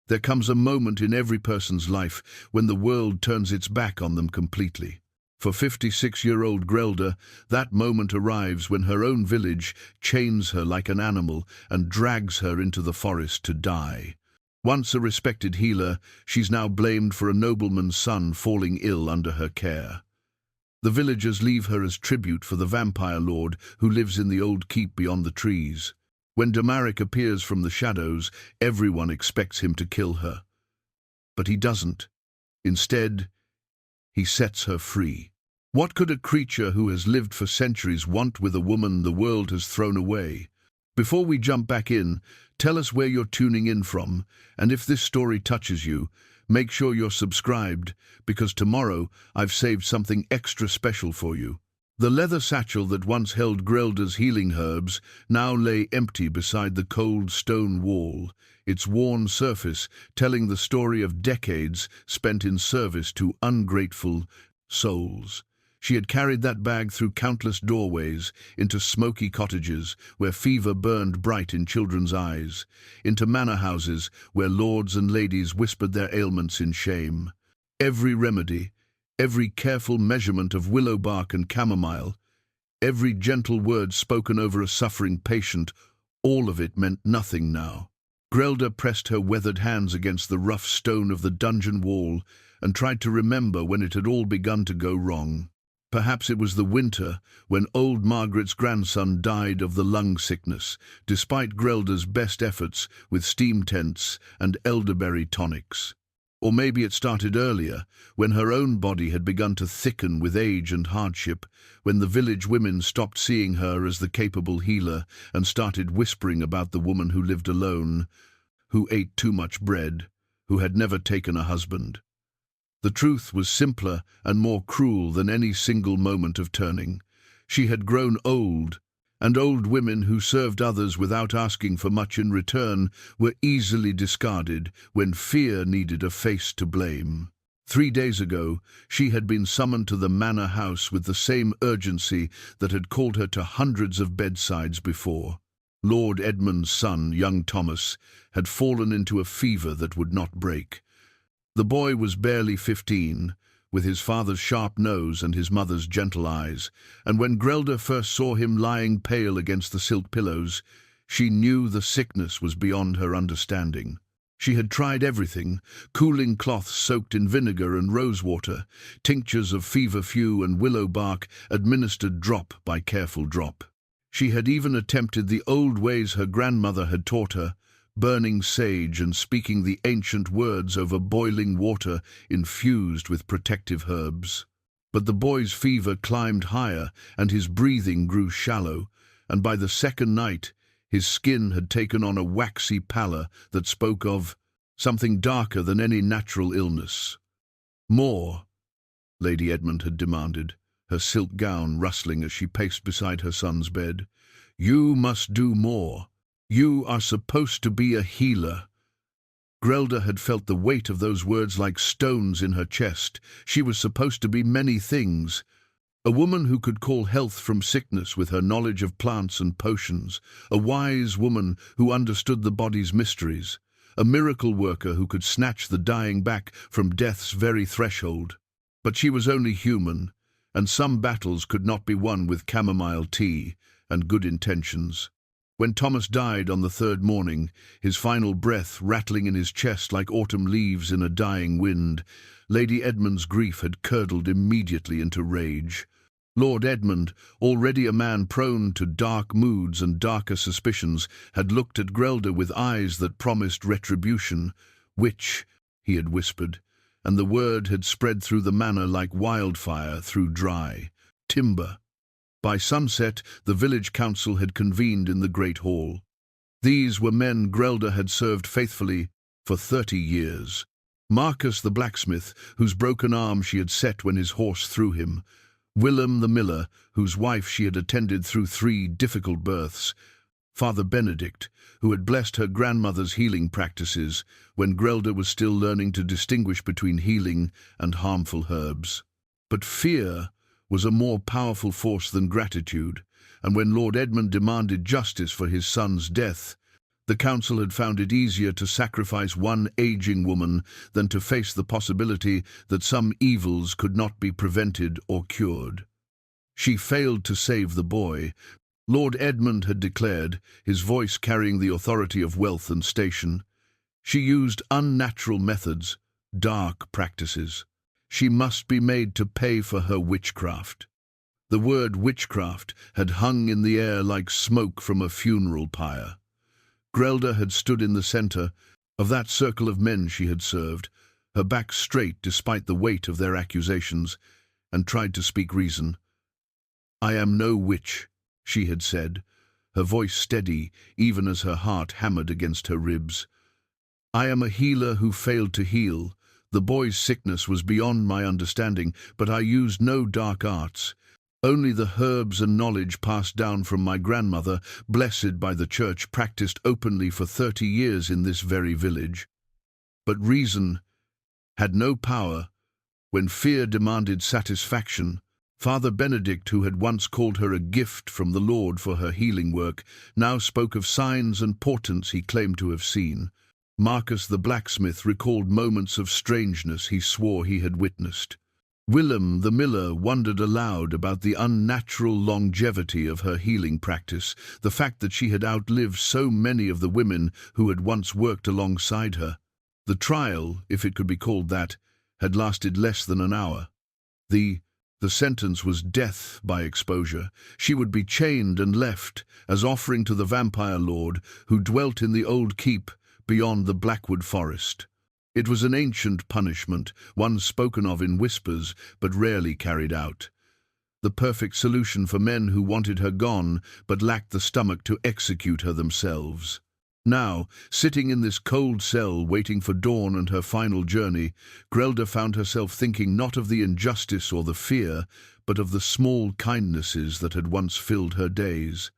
There comes a moment in every person's life when the world turns its back on them completely. For 56-year-old Grelda, that moment arrives when her own village chains her like an animal and drags her into the forest to die. Once a respected healer, she's now blamed for a nobleman's son falling ill under her care. The villagers leave her as tribute for the vampire lord who lives in the old keep beyond the trees. When Damaric appears from the shadows, everyone expects him to kill her. But he doesn't. Instead, he sets her free. What could a creature who has lived for centuries want with a woman the world has thrown away? Before we jump back in, tell us where you're tuning in from, and if this story touches you, make sure you're subscribed, because tomorrow I've saved something extra special for you. The leather satchel that once held Grelda's healing herbs now lay empty beside the cold stone wall, its worn surface telling the story of decades spent in service to ungrateful souls. She had carried that bag through countless doorways, into smoky cottages where fever burned bright in children's eyes, into manor houses where lords and ladies whispered their ailments in shame. Every remedy, every careful measurement of willow bark and chamomile, every gentle word spoken over a suffering patient, all of it meant nothing now. Grelda pressed her weathered hands against the rough stone of the dungeon wall and tried to remember when it had all begun to go wrong. Perhaps it was the winter, when old Margaret's grandson died of the lung sickness, despite Grelda's best efforts with steam tents and elderberry tonics. Or maybe it started earlier, when her own body had begun to thicken with age and hardship, when the village women stopped seeing her as the capable healer and started whispering about the woman who lived alone, who ate too much bread, who had never taken a husband. The truth was simpler and more cruel than any single moment of turning. She had grown old, and old women who served others without asking for much in return were easily discarded when fear needed a face to blame. 3 days ago, she had been summoned to the manor house with the same urgency that had called her to hundreds of bedsides before. Lord Edmund's son, young Thomas, had fallen into a fever that would not break. The boy was barely 15, with his father's sharp nose and his mother's gentle eyes, and when Grelda first saw him lying pale against the silk pillows, she knew the sickness was beyond her understanding. She had tried everything: cooling cloths soaked in vinegar and rosewater, tinctures of feverfew and willow bark administered drop by careful drop. She had even attempted the old ways her grandmother had taught her, burning sage and speaking the ancient words over boiling water infused with protective herbs. But the boy's fever climbed higher and his breathing grew shallow, and by the second night his skin had taken on a waxy pallor that spoke of something darker than any natural illness. "More," Lady Edmund had demanded, her silk gown rustling as she paced beside her son's bed. "You must do more. You are supposed to be a healer." Grelda had felt the weight of those words like stones in her chest. She was supposed to be many things. A woman who could call health from sickness with her knowledge of plants and potions, a wise woman who understood the body's mysteries, a miracle worker who could snatch the dying back from death's very threshold. But she was only human, and some battles could not be won with chamomile tea and good intentions. When Thomas died on the third morning, his final breath rattling in his chest like autumn leaves in a dying wind, Lady Edmund's grief had curdled immediately into rage. Lord Edmund, already a man prone to dark moods and darker suspicions, had looked at Grelda with eyes that promised retribution. "Witch," he had whispered, and the word had spread through the manor like wildfire through dry timber. By sunset, the village council had convened in the great hall. These were men Grelda had served faithfully for 30 years. Marcus the blacksmith, whose broken arm she had set when his horse threw him. Willem the miller, whose wife she had attended through 3 difficult births. Father Benedict, who had blessed her grandmother's healing practices when Grelda was still learning to distinguish between healing and harmful herbs. But fear was a more powerful force than gratitude, and when Lord Edmund demanded justice for his son's death, The council had found it easier to sacrifice one aging woman than to face the possibility that some evils could not be prevented or cured. She failed to save the boy. Lord Edmund had declared, his voice carrying the authority of wealth and station. She used unnatural methods, dark practices. She must be made to pay for her witchcraft. The word witchcraft had hung in the air like smoke from a funeral pyre. Grelda had stood in the centre of that circle of men she had served, her back straight despite the weight of their accusations, and tried to speak reason. "I am no witch," she had said, her voice steady even as her heart hammered against her ribs. "I am a healer who failed to heal. The boy's sickness was beyond my understanding, but I used no dark arts. Only the herbs and knowledge passed down from my grandmother, blessed by the church, practiced openly for 30 years in this very village. But reason had no power when fear demanded satisfaction. Father Benedict, who had once called her a gift from the Lord for her healing work, now spoke of signs and portents he claimed to have seen. Marcus the blacksmith recalled moments of strangeness he swore he had witnessed. Willem the miller wondered aloud about the unnatural longevity of her healing practice, the fact that she had outlived so many of the women who had once worked alongside her. The trial, if it could be called that, had lasted less than an hour. The sentence was death by exposure. She would be chained and left as offering to the vampire lord who dwelt in the old keep beyond the Blackwood forest. It was an ancient punishment, one spoken of in whispers, but rarely carried out. The perfect solution for men who wanted her gone, but lacked the stomach to execute her themselves. Now, sitting in this cold cell, waiting for dawn and her final journey, Grelda found herself thinking not of the injustice or the fear, but of the small kindnesses that had once filled her days.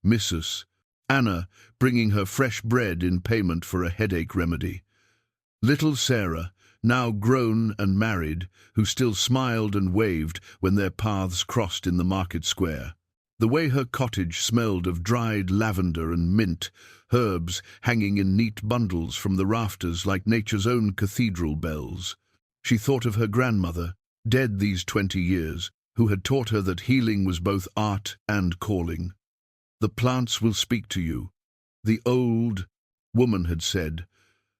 Mrs. Anna, bringing her fresh bread in payment for a headache remedy. Little Sarah, now grown and married, who still smiled and waved when their paths crossed in the market square. The way her cottage smelled of dried lavender and mint, herbs hanging in neat bundles from the rafters like nature's own cathedral bells. She thought of her grandmother, dead these 20 years, who had taught her that healing was both art and calling. "The plants will speak to you," the old woman had said,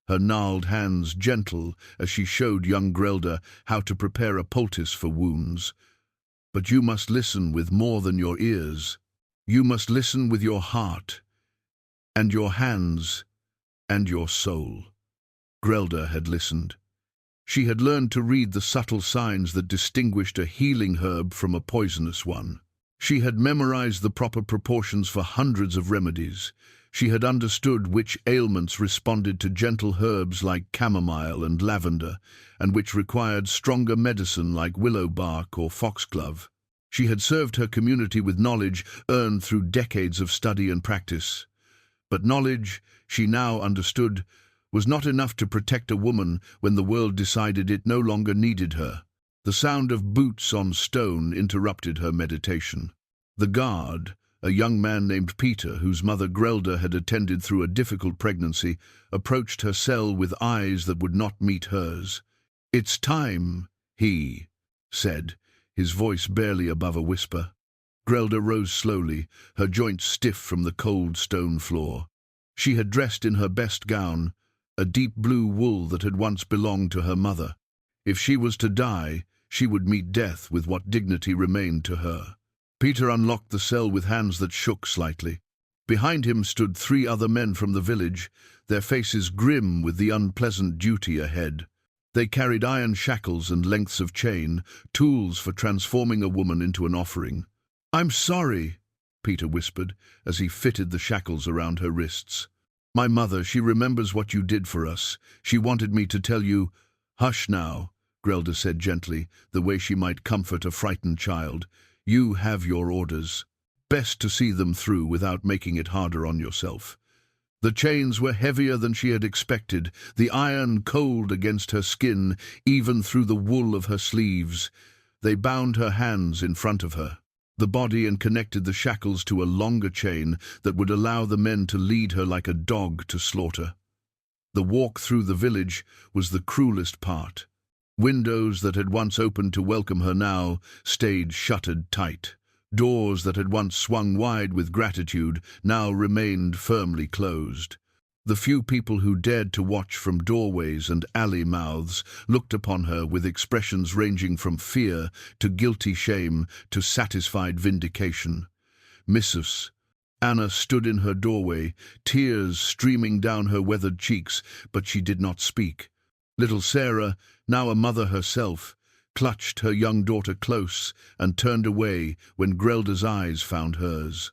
her gnarled hands gentle as she showed young Grelda how to prepare a poultice for wounds. "But you must listen with more than your ears. You must listen with your heart, and your hands, and your soul." Grelda had listened. She had learned to read the subtle signs that distinguished a healing herb from a poisonous one. She had memorized the proper proportions for hundreds of remedies. She had understood which ailments responded to gentle herbs like chamomile and lavender, and which required stronger medicine like willow bark or foxglove. She had served her community with knowledge earned through decades of study and practice. But knowledge, she now understood, was not enough to protect a woman when the world decided it no longer needed her. The sound of boots on stone interrupted her meditation. The guard, a young man named Peter, whose mother Grelda had attended through a difficult pregnancy, approached her cell with eyes that would not meet hers. "It's time," he said, his voice barely above a whisper. Grelda rose slowly, her joints stiff from the cold stone floor. She had dressed in her best gown, a deep blue wool that had once belonged to her mother. If she was to die, she would meet death with what dignity remained to her. Peter unlocked the cell with hands that shook slightly. Behind him stood 3 other men from the village, their faces grim with the unpleasant duty ahead. They carried iron shackles and lengths of chain, tools for transforming a woman into an offering. "I'm sorry," Peter whispered, as he fitted the shackles around her wrists. "My mother, she remembers what you did for us. She wanted me to tell you—" "Hush now," Grelda said gently, the way she might comfort a frightened child. "You have your orders. Best to see them through without making it harder on yourself." The chains were heavier than she had expected, the iron cold against her skin, even through the wool of her sleeves. They bound her hands in front of her. the body and connected the shackles to a longer chain that would allow the men to lead her like a dog to slaughter. The walk through the village was the cruelest part. Windows that had once opened to welcome her now stayed shuttered tight. Doors that had once swung wide with gratitude now remained firmly closed. The few people who dared to watch from doorways and alley mouths looked upon her with expressions ranging from fear to guilty shame to satisfied vindication. Missus Anna stood in her doorway, tears streaming down her weathered cheeks, but she did not speak. Little Sarah, now a mother herself, clutched her young daughter close and turned away when Grelda's eyes found hers.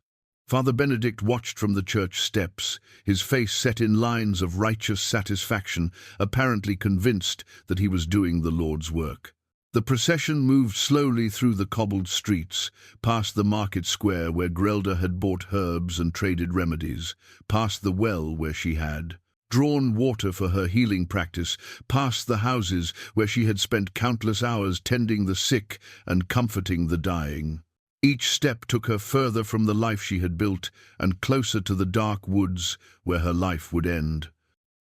Father Benedict watched from the church steps, his face set in lines of righteous satisfaction, apparently convinced that he was doing the Lord's work. The procession moved slowly through the cobbled streets, past the market square where Grelda had bought herbs and traded remedies, past the well where she had drawn water for her healing practice, past the houses where she had spent countless hours tending the sick and comforting the dying. Each step took her further from the life she had built and closer to the dark woods where her life would end.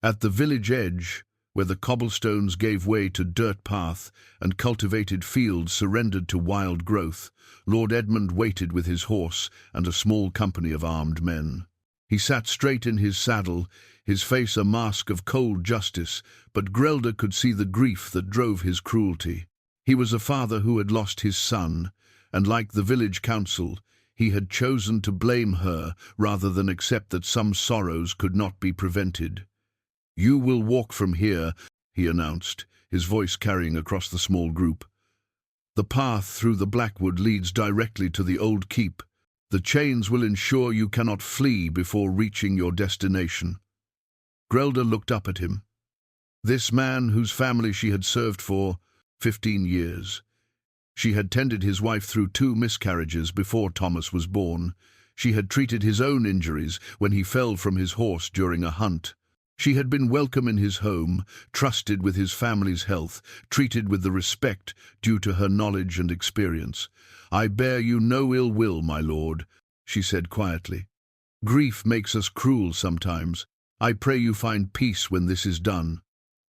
At the village edge, where the cobblestones gave way to dirt path and cultivated fields surrendered to wild growth, Lord Edmund waited with his horse and a small company of armed men. He sat straight in his saddle, his face a mask of cold justice, but Grelda could see the grief that drove his cruelty. He was a father who had lost his son, and like the village council, he had chosen to blame her rather than accept that some sorrows could not be prevented. "You will walk from here," he announced, his voice carrying across the small group. "The path through the Blackwood leads directly to the old keep. The chains will ensure you cannot flee before reaching your destination." Grelda looked up at him. This man whose family she had served for 15 years. She had tended his wife through 2 miscarriages before Thomas was born. She had treated his own injuries when he fell from his horse during a hunt. She had been welcome in his home, trusted with his family's health, treated with the respect due to her knowledge and experience. "I bear you no ill will, my lord," she said quietly. "Grief makes us cruel sometimes. I pray you find peace when this is done."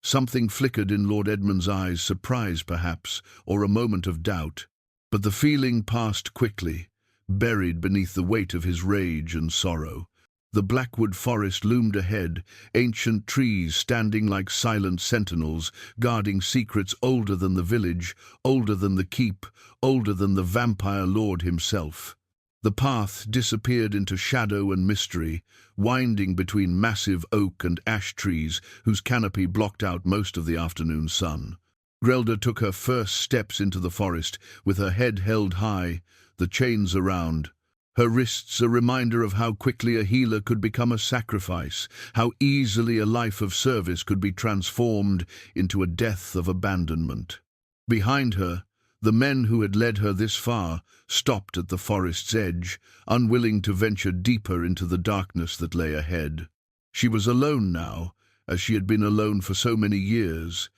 Something flickered in Lord Edmund's eyes, surprise perhaps, or a moment of doubt. But the feeling passed quickly, buried beneath the weight of his rage and sorrow. The Blackwood forest loomed ahead, ancient trees standing like silent sentinels, guarding secrets older than the village, older than the keep, older than the vampire lord himself. The path disappeared into shadow and mystery, winding between massive oak and ash trees whose canopy blocked out most of the afternoon sun. Grelda took her first steps into the forest, with her head held high, the chains around. Her wrists a reminder of how quickly a healer could become a sacrifice, how easily a life of service could be transformed into a death of abandonment. Behind her, the men who had led her this far stopped at the forest's edge, unwilling to venture deeper into the darkness that lay ahead. She was alone now, as she had been alone for so many years,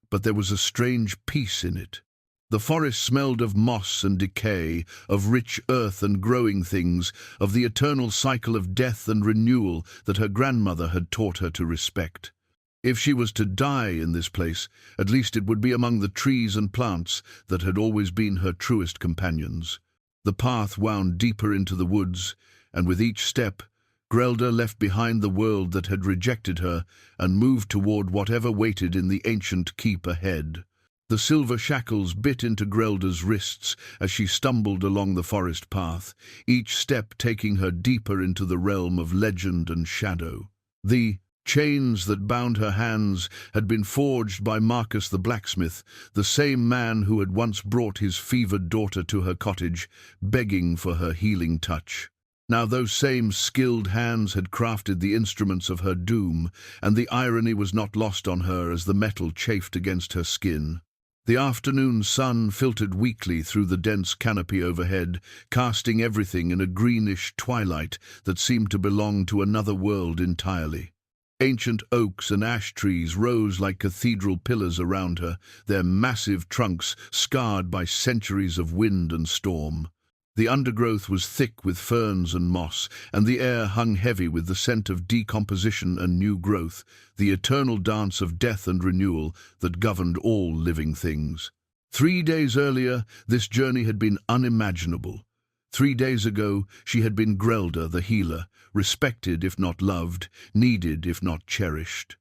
but there was a strange peace in it. The forest smelled of moss and decay, of rich earth and growing things, of the eternal cycle of death and renewal that her grandmother had taught her to respect. If she was to die in this place, at least it would be among the trees and plants that had always been her truest companions. The path wound deeper into the woods, and with each step, Grelda left behind the world that had rejected her and moved toward whatever waited in the ancient keep ahead. The silver shackles bit into Grelda's wrists as she stumbled along the forest path, each step taking her deeper into the realm of legend and shadow. The chains that bound her hands had been forged by Marcus the blacksmith, the same man who had once brought his fevered daughter to her cottage, begging for her healing touch. Now those same skilled hands had crafted the instruments of her doom, and the irony was not lost on her as the metal chafed against her skin. The afternoon sun filtered weakly through the dense canopy overhead, casting everything in a greenish twilight that seemed to belong to another world entirely. Ancient oaks and ash trees rose like cathedral pillars around her, their massive trunks scarred by centuries of wind and storm. The undergrowth was thick with ferns and moss, and the air hung heavy with the scent of decomposition and new growth, the eternal dance of death and renewal that governed all living things. 3 days earlier, this journey had been unimaginable. 3 days ago, she had been Grelda, the healer, respected if not loved, needed if not cherished.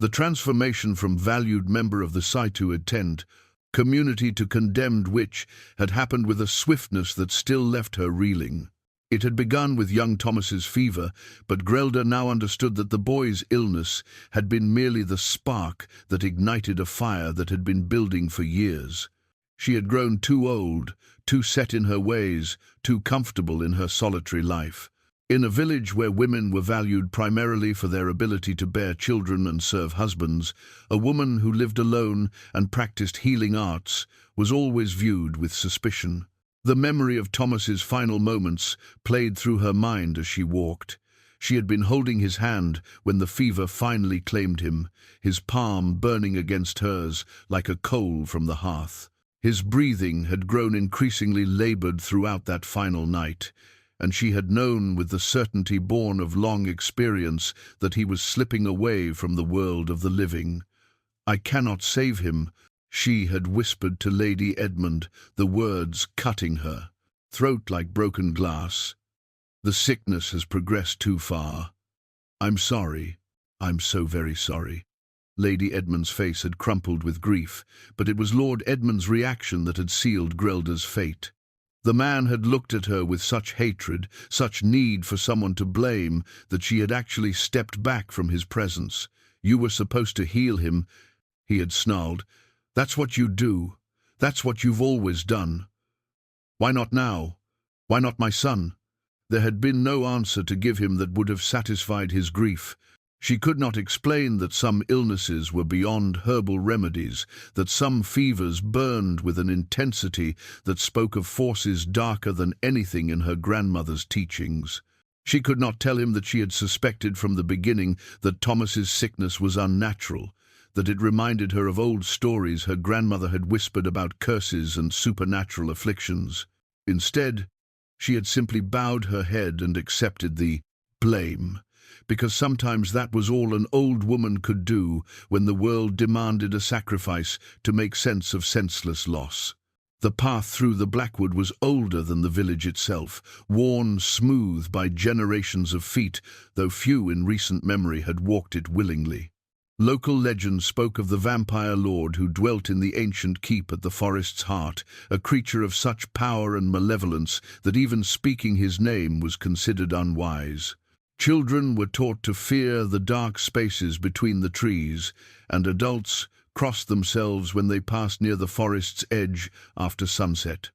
The transformation from valued member of the Saitu Tent community to condemned witch had happened with a swiftness that still left her reeling. It had begun with young Thomas's fever, but Grelda now understood that the boy's illness had been merely the spark that ignited a fire that had been building for years. She had grown too old, too set in her ways, too comfortable in her solitary life. In a village where women were valued primarily for their ability to bear children and serve husbands, a woman who lived alone and practiced healing arts was always viewed with suspicion. The memory of Thomas's final moments played through her mind as she walked. She had been holding his hand when the fever finally claimed him, his palm burning against hers like a coal from the hearth. His breathing had grown increasingly labored throughout that final night, and she had known with the certainty born of long experience that he was slipping away from the world of the living. "I cannot save him," she had whispered to Lady Edmund, the words cutting her throat like broken glass. "The sickness has progressed too far. I'm sorry. I'm so very sorry." Lady Edmund's face had crumpled with grief, but it was Lord Edmund's reaction that had sealed Grelda's fate. The man had looked at her with such hatred, such need for someone to blame, that she had actually stepped back from his presence. "You were supposed to heal him," he had snarled. "That's what you do. That's what you've always done. Why not now? Why not my son?" There had been no answer to give him that would have satisfied his grief. She could not explain that some illnesses were beyond herbal remedies, that some fevers burned with an intensity that spoke of forces darker than anything in her grandmother's teachings. She could not tell him that she had suspected from the beginning that Thomas's sickness was unnatural, that it reminded her of old stories her grandmother had whispered about curses and supernatural afflictions. Instead, she had simply bowed her head and accepted the blame, because sometimes that was all an old woman could do when the world demanded a sacrifice to make sense of senseless loss. The path through the Blackwood was older than the village itself, worn smooth by generations of feet, though few in recent memory had walked it willingly. Local legend spoke of the vampire lord who dwelt in the ancient keep at the forest's heart, a creature of such power and malevolence that even speaking his name was considered unwise. Children were taught to fear the dark spaces between the trees, and adults crossed themselves when they passed near the forest's edge after sunset.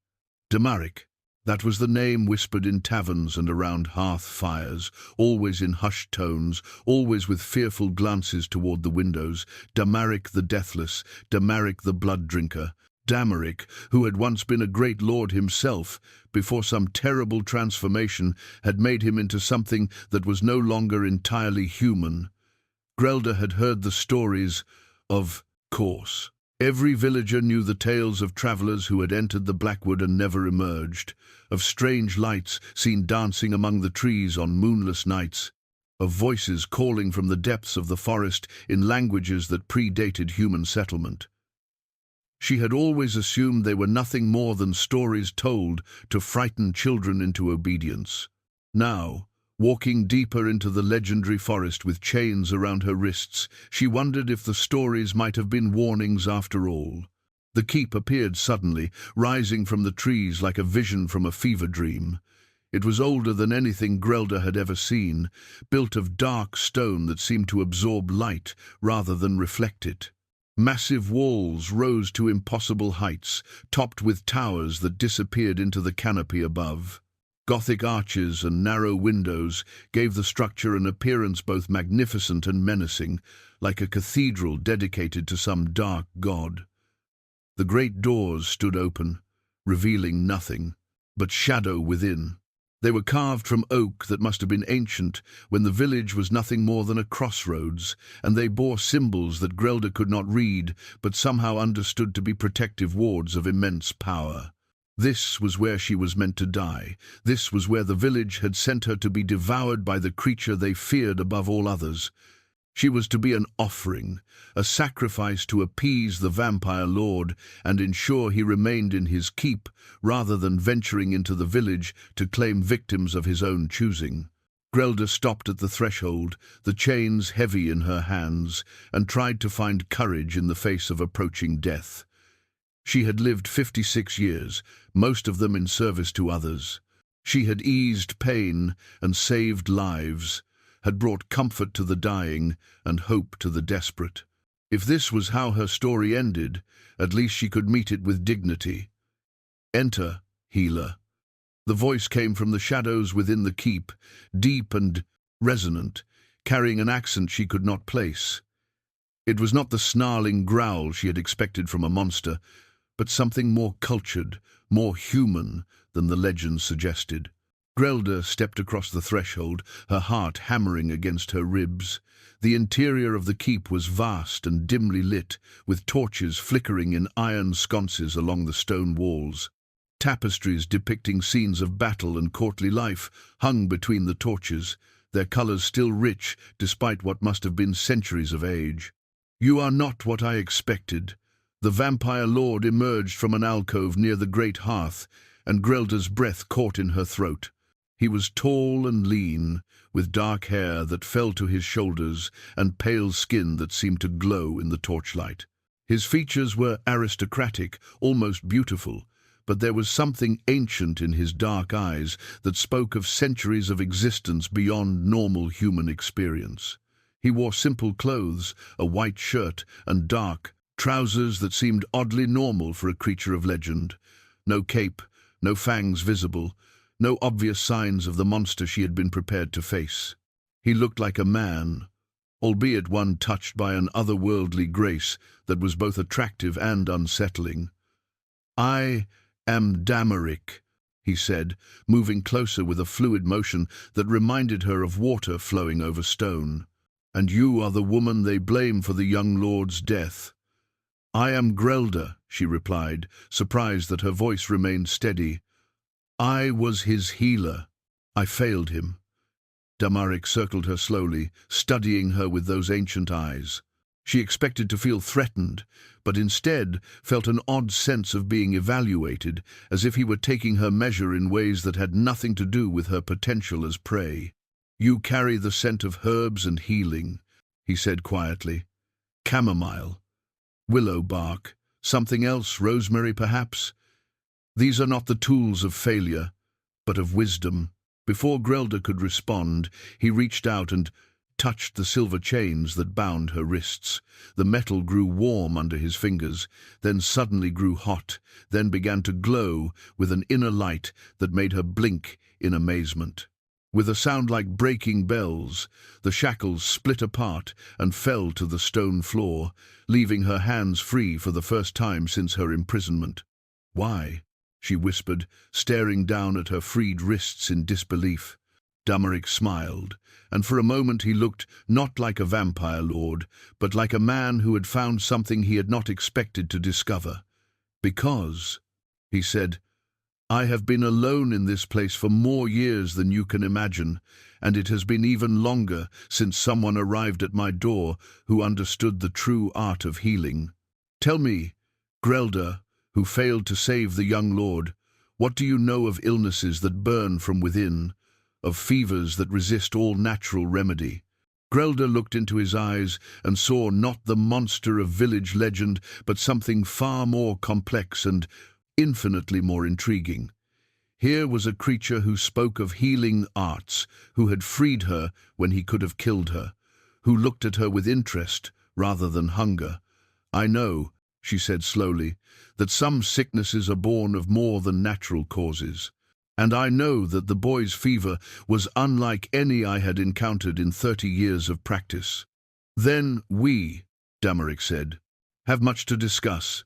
Damaric, that was the name whispered in taverns and around hearth fires, always in hushed tones, always with fearful glances toward the windows. Damaric the Deathless, Damaric the Blood Drinker, Damaric, who had once been a great lord himself, before some terrible transformation had made him into something that was no longer entirely human. Grelda had heard the stories, of course. Every villager knew the tales of travelers who had entered the Blackwood and never emerged, of strange lights seen dancing among the trees on moonless nights, of voices calling from the depths of the forest in languages that predated human settlement. She had always assumed they were nothing more than stories told to frighten children into obedience. Now, walking deeper into the legendary forest with chains around her wrists, she wondered if the stories might have been warnings after all. The keep appeared suddenly, rising from the trees like a vision from a fever dream. It was older than anything Grelda had ever seen, built of dark stone that seemed to absorb light rather than reflect it. Massive walls rose to impossible heights, topped with towers that disappeared into the canopy above. Gothic arches and narrow windows gave the structure an appearance both magnificent and menacing, like a cathedral dedicated to some dark god. The great doors stood open, revealing nothing but shadow within. They were carved from oak that must have been ancient when the village was nothing more than a crossroads, and they bore symbols that Grelda could not read but somehow understood to be protective wards of immense power. This was where she was meant to die. This was where the village had sent her to be devoured by the creature they feared above all others. She was to be an offering, a sacrifice to appease the vampire lord and ensure he remained in his keep rather than venturing into the village to claim victims of his own choosing. Grelda stopped at the threshold, the chains heavy in her hands, and tried to find courage in the face of approaching death. She had lived 56 years, most of them in service to others. She had eased pain and saved lives, had brought comfort to the dying and hope to the desperate. If this was how her story ended, at least she could meet it with dignity. "Enter, healer." The voice came from the shadows within the keep, deep and resonant, carrying an accent she could not place. It was not the snarling growl she had expected from a monster, but something more cultured, more human than the legend suggested. Grelda stepped across the threshold, her heart hammering against her ribs. The interior of the keep was vast and dimly lit, with torches flickering in iron sconces along the stone walls. Tapestries depicting scenes of battle and courtly life hung between the torches, their colors still rich despite what must have been centuries of age. "You are not what I expected." The vampire lord emerged from an alcove near the great hearth, and Grelda's breath caught in her throat. He was tall and lean, with dark hair that fell to his shoulders and pale skin that seemed to glow in the torchlight. His features were aristocratic, almost beautiful, but there was something ancient in his dark eyes that spoke of centuries of existence beyond normal human experience. He wore simple clothes, a white shirt and dark trousers that seemed oddly normal for a creature of legend. No cape, no fangs visible, no obvious signs of the monster she had been prepared to face. He looked like a man, albeit one touched by an otherworldly grace that was both attractive and unsettling. "I am Damaric," he said, moving closer with a fluid motion that reminded her of water flowing over stone. "And you are the woman they blame for the young lord's death." "I am Grelda," she replied, surprised that her voice remained steady. "I was his healer. I failed him." Damaric circled her slowly, studying her with those ancient eyes. She expected to feel threatened, but instead felt an odd sense of being evaluated, as if he were taking her measure in ways that had nothing to do with her potential as prey. "You carry the scent of herbs and healing," he said quietly. "Chamomile, willow bark, something else, rosemary perhaps. These are not the tools of failure, but of wisdom." Before Grelda could respond, he reached out and touched the silver chains that bound her wrists. The metal grew warm under his fingers, then suddenly grew hot, then began to glow with an inner light that made her blink in amazement. With a sound like breaking bells, the shackles split apart and fell to the stone floor, leaving her hands free for the first time since her imprisonment. "Why?" she whispered, staring down at her freed wrists in disbelief. Damaric smiled, and for a moment he looked not like a vampire lord, but like a man who had found something he had not expected to discover. "Because," he said, "I have been alone in this place for more years than you can imagine, and it has been even longer since someone arrived at my door who understood the true art of healing. Tell me, Grelda, who failed to save the young lord, what do you know of illnesses that burn from within, of fevers that resist all natural remedy?" Grelda looked into his eyes and saw not the monster of village legend, but something far more complex and infinitely more intriguing. Here was a creature who spoke of healing arts, who had freed her when he could have killed her, who looked at her with interest rather than hunger. "I know," she said slowly, "that some sicknesses are born of more than natural causes. And I know that the boy's fever was unlike any I had encountered in 30 years of practice." "Then we," Damaric said, "have much to discuss."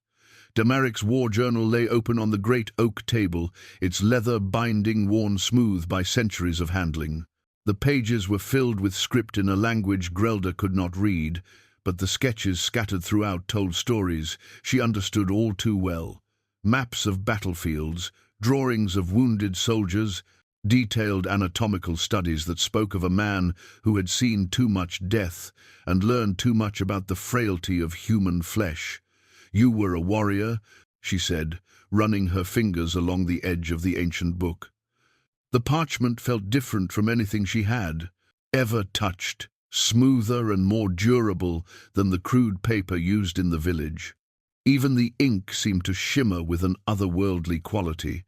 Damaric's war journal lay open on the great oak table, its leather binding worn smooth by centuries of handling. The pages were filled with script in a language Grelda could not read, but the sketches scattered throughout told stories she understood all too well. maps of battlefields, drawings of wounded soldiers, detailed anatomical studies that spoke of a man who had seen too much death and learned too much about the frailty of human flesh. "You were a warrior," she said, running her fingers along the edge of the ancient book. The parchment felt different from anything she had ever touched, smoother and more durable than the crude paper used in the village. Even the ink seemed to shimmer with an otherworldly quality,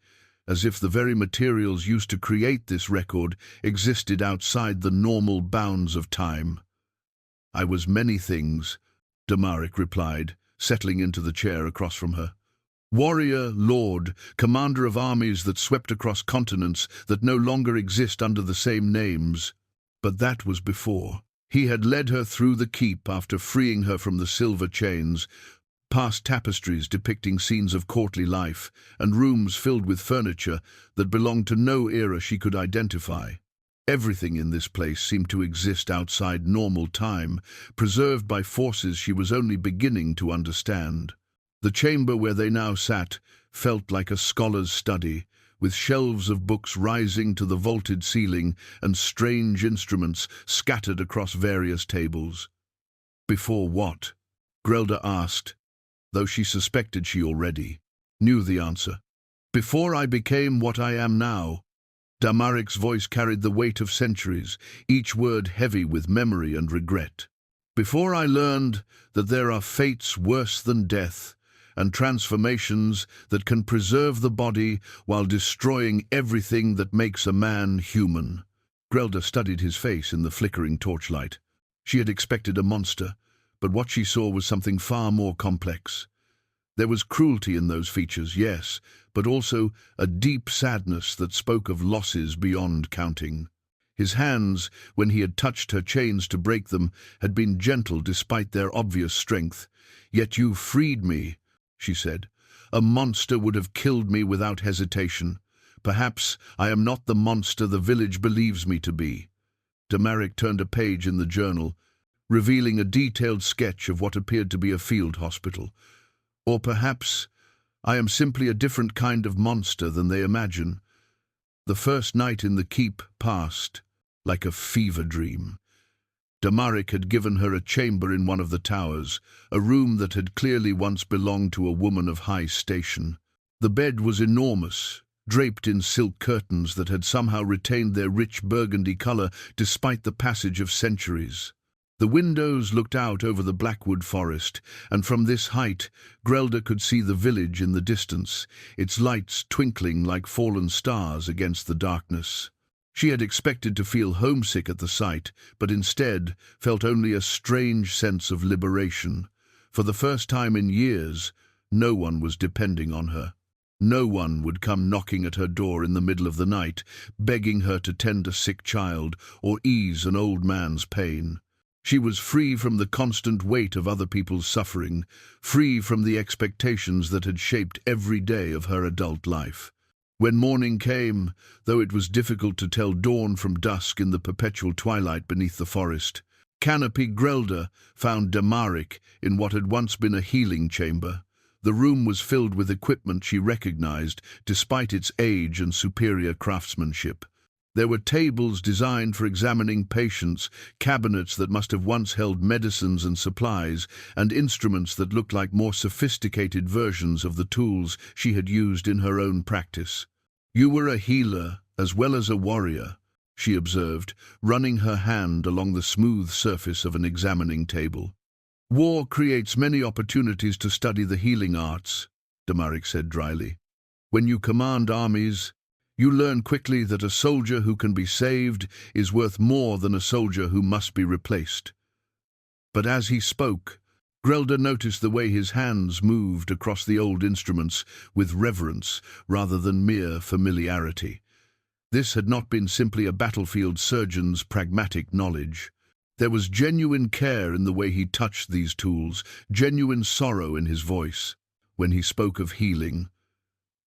as if the very materials used to create this record existed outside the normal bounds of time. "I was many things," Damaric replied, settling into the chair across from her. "Warrior, lord, commander of armies that swept across continents that no longer exist under the same names." But that was before. He had led her through the keep after freeing her from the silver chains, past tapestries depicting scenes of courtly life, and rooms filled with furniture that belonged to no era she could identify. Everything in this place seemed to exist outside normal time, preserved by forces she was only beginning to understand. The chamber where they now sat felt like a scholar's study, with shelves of books rising to the vaulted ceiling and strange instruments scattered across various tables. "Before what?" Grelda asked, though she suspected she already knew the answer. "Before I became what I am now." Damaric's voice carried the weight of centuries, each word heavy with memory and regret. "Before I learned that there are fates worse than death, and transformations that can preserve the body while destroying everything that makes a man human." Grelda studied his face in the flickering torchlight. She had expected a monster, but what she saw was something far more complex. There was cruelty in those features, yes, but also a deep sadness that spoke of losses beyond counting. His hands, when he had touched her chains to break them, had been gentle despite their obvious strength. "Yet you freed me," she said. "A monster would have killed me without hesitation. Perhaps I am not the monster the village believes me to be." Damaric turned a page in the journal, revealing a detailed sketch of what appeared to be a field hospital. "Or perhaps I am simply a different kind of monster than they imagine." The first night in the keep passed like a fever dream. Damaric had given her a chamber in one of the towers, a room that had clearly once belonged to a woman of high station. The bed was enormous, draped in silk curtains that had somehow retained their rich burgundy color despite the passage of centuries. The windows looked out over the blackwood forest, and from this height Grelda could see the village in the distance, its lights twinkling like fallen stars against the darkness. She had expected to feel homesick at the sight, but instead felt only a strange sense of liberation. For the first time in years, no one was depending on her. No one would come knocking at her door in the middle of the night, begging her to tend a sick child or ease an old man's pain. She was free from the constant weight of other people's suffering, free from the expectations that had shaped every day of her adult life. When morning came, though it was difficult to tell dawn from dusk in the perpetual twilight beneath the forest, Canopy Grelda found Damaric in what had once been a healing chamber. The room was filled with equipment she recognized, despite its age and superior craftsmanship. There were tables designed for examining patients, cabinets that must have once held medicines and supplies, and instruments that looked like more sophisticated versions of the tools she had used in her own practice. "You were a healer as well as a warrior," she observed, running her hand along the smooth surface of an examining table. "War creates many opportunities to study the healing arts," Damaric said dryly. "When you command armies, you learn quickly that a soldier who can be saved is worth more than a soldier who must be replaced." But as he spoke, Grelda noticed the way his hands moved across the old instruments with reverence rather than mere familiarity. This had not been simply a battlefield surgeon's pragmatic knowledge. There was genuine care in the way he touched these tools, genuine sorrow in his voice. When he spoke of healing,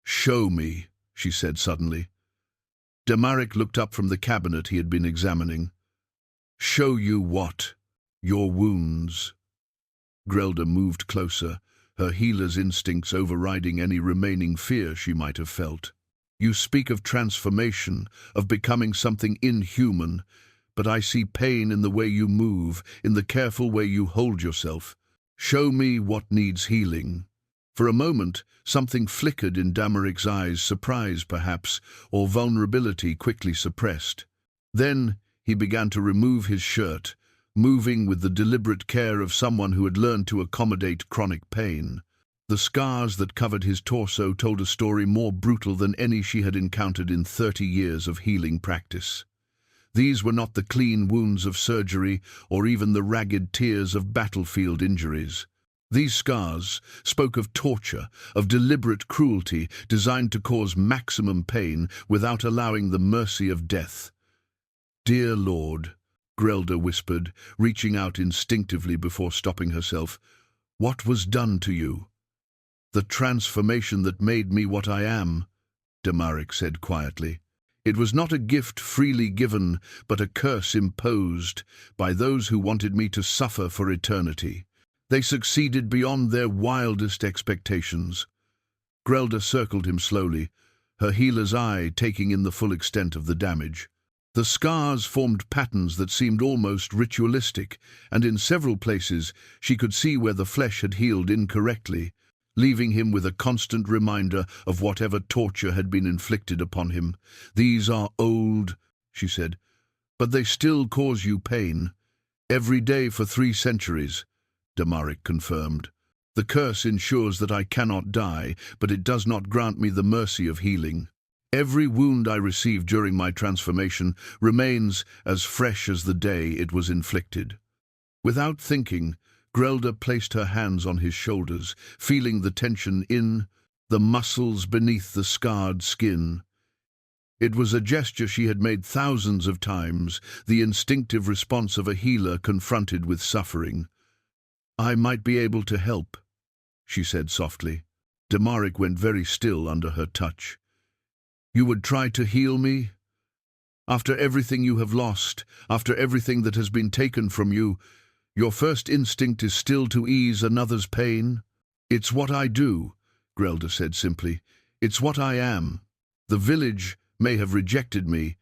"Show me," she said suddenly. Damaric looked up from the cabinet he had been examining. "Show you what? Your wounds." Grelda moved closer, her healer's instincts overriding any remaining fear she might have felt. "You speak of transformation, of becoming something inhuman, but I see pain in the way you move, in the careful way you hold yourself. Show me what needs healing." For a moment, something flickered in Damaric's eyes, surprise perhaps, or vulnerability quickly suppressed. Then he began to remove his shirt, moving with the deliberate care of someone who had learned to accommodate chronic pain. The scars that covered his torso told a story more brutal than any she had encountered in 30 years of healing practice. These were not the clean wounds of surgery or even the ragged tears of battlefield injuries. These scars spoke of torture, of deliberate cruelty designed to cause maximum pain without allowing the mercy of death. "Dear Lord," Grelda whispered, reaching out instinctively before stopping herself, "what was done to you?" "The transformation that made me what I am," Damaric said quietly. "It was not a gift freely given, but a curse imposed by those who wanted me to suffer for eternity. They succeeded beyond their wildest expectations." Grelda circled him slowly, her healer's eye taking in the full extent of the damage. The scars formed patterns that seemed almost ritualistic, and in several places she could see where the flesh had healed incorrectly, leaving him with a constant reminder of whatever torture had been inflicted upon him. "These are old," she said, "but they still cause you pain." "Every day for 3 centuries, Damaric confirmed. "The curse ensures that I cannot die, but it does not grant me the mercy of healing. Every wound I received during my transformation remains as fresh as the day it was inflicted." Without thinking, Grelda placed her hands on his shoulders, feeling the tension in the muscles beneath the scarred skin. It was a gesture she had made thousands of times, the instinctive response of a healer confronted with suffering. "I might be able to help," she said softly. Damaric went very still under her touch. "You would try to heal me? After everything you have lost, after everything that has been taken from you, your first instinct is still to ease another's pain?" "It's what I do," Grelda said simply. "It's what I am. The village may have rejected me,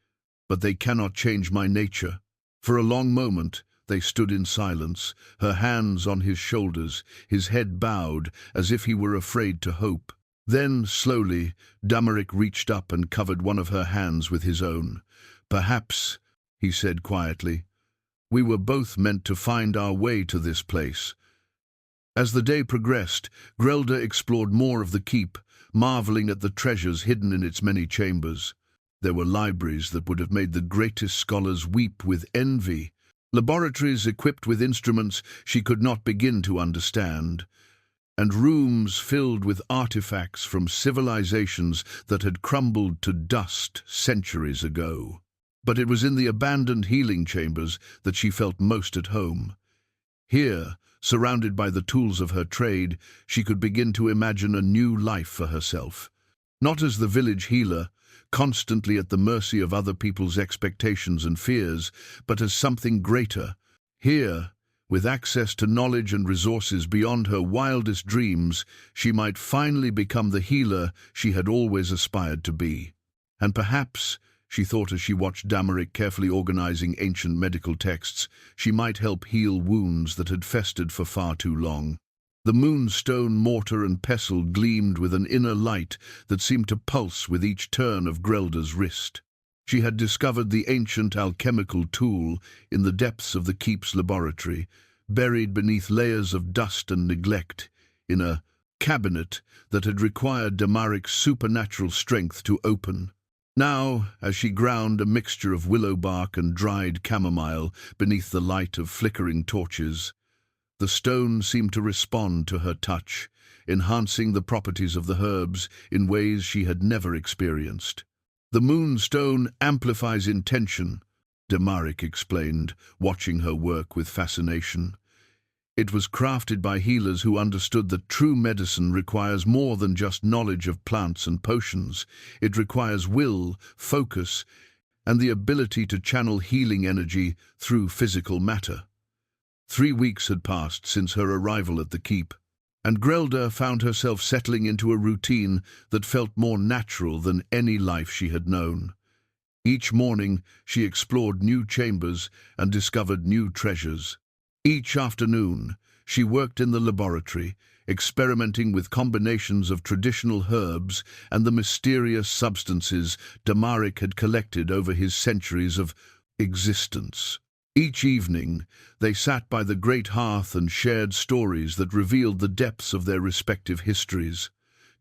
but they cannot change my nature." For a long moment they stood in silence, her hands on his shoulders, his head bowed as if he were afraid to hope. Then, slowly, Damaric reached up and covered one of her hands with his own. "Perhaps," he said quietly, "we were both meant to find our way to this place." As the day progressed, Grelda explored more of the keep, marveling at the treasures hidden in its many chambers. There were libraries that would have made the greatest scholars weep with envy, laboratories equipped with instruments she could not begin to understand, and rooms filled with artifacts from civilizations that had crumbled to dust centuries ago. But it was in the abandoned healing chambers that she felt most at home. Here, surrounded by the tools of her trade, she could begin to imagine a new life for herself. Not as the village healer, constantly at the mercy of other people's expectations and fears, but as something greater. Here, with access to knowledge and resources beyond her wildest dreams, she might finally become the healer she had always aspired to be. And perhaps, she thought as she watched Damaric carefully organizing ancient medical texts, she might help heal wounds that had festered for far too long. The moonstone mortar and pestle gleamed with an inner light that seemed to pulse with each turn of Grelda's wrist. She had discovered the ancient alchemical tool in the depths of the keep's laboratory, buried beneath layers of dust and neglect, in a cabinet that had required Damaric's supernatural strength to open. Now, as she ground a mixture of willow bark and dried chamomile beneath the light of flickering torches, the stone seemed to respond to her touch, enhancing the properties of the herbs in ways she had never experienced. "The moonstone amplifies intention," Damaric explained, watching her work with fascination. "It was crafted by healers who understood that true medicine requires more than just knowledge of plants and potions. It requires will, focus, and the ability to channel healing energy through physical matter." 3 weeks had passed since her arrival at the keep, And Grelda found herself settling into a routine that felt more natural than any life she had known. Each morning, she explored new chambers and discovered new treasures. Each afternoon, she worked in the laboratory, experimenting with combinations of traditional herbs and the mysterious substances Damaric had collected over his centuries of existence. Each evening, they sat by the great hearth and shared stories that revealed the depths of their respective histories.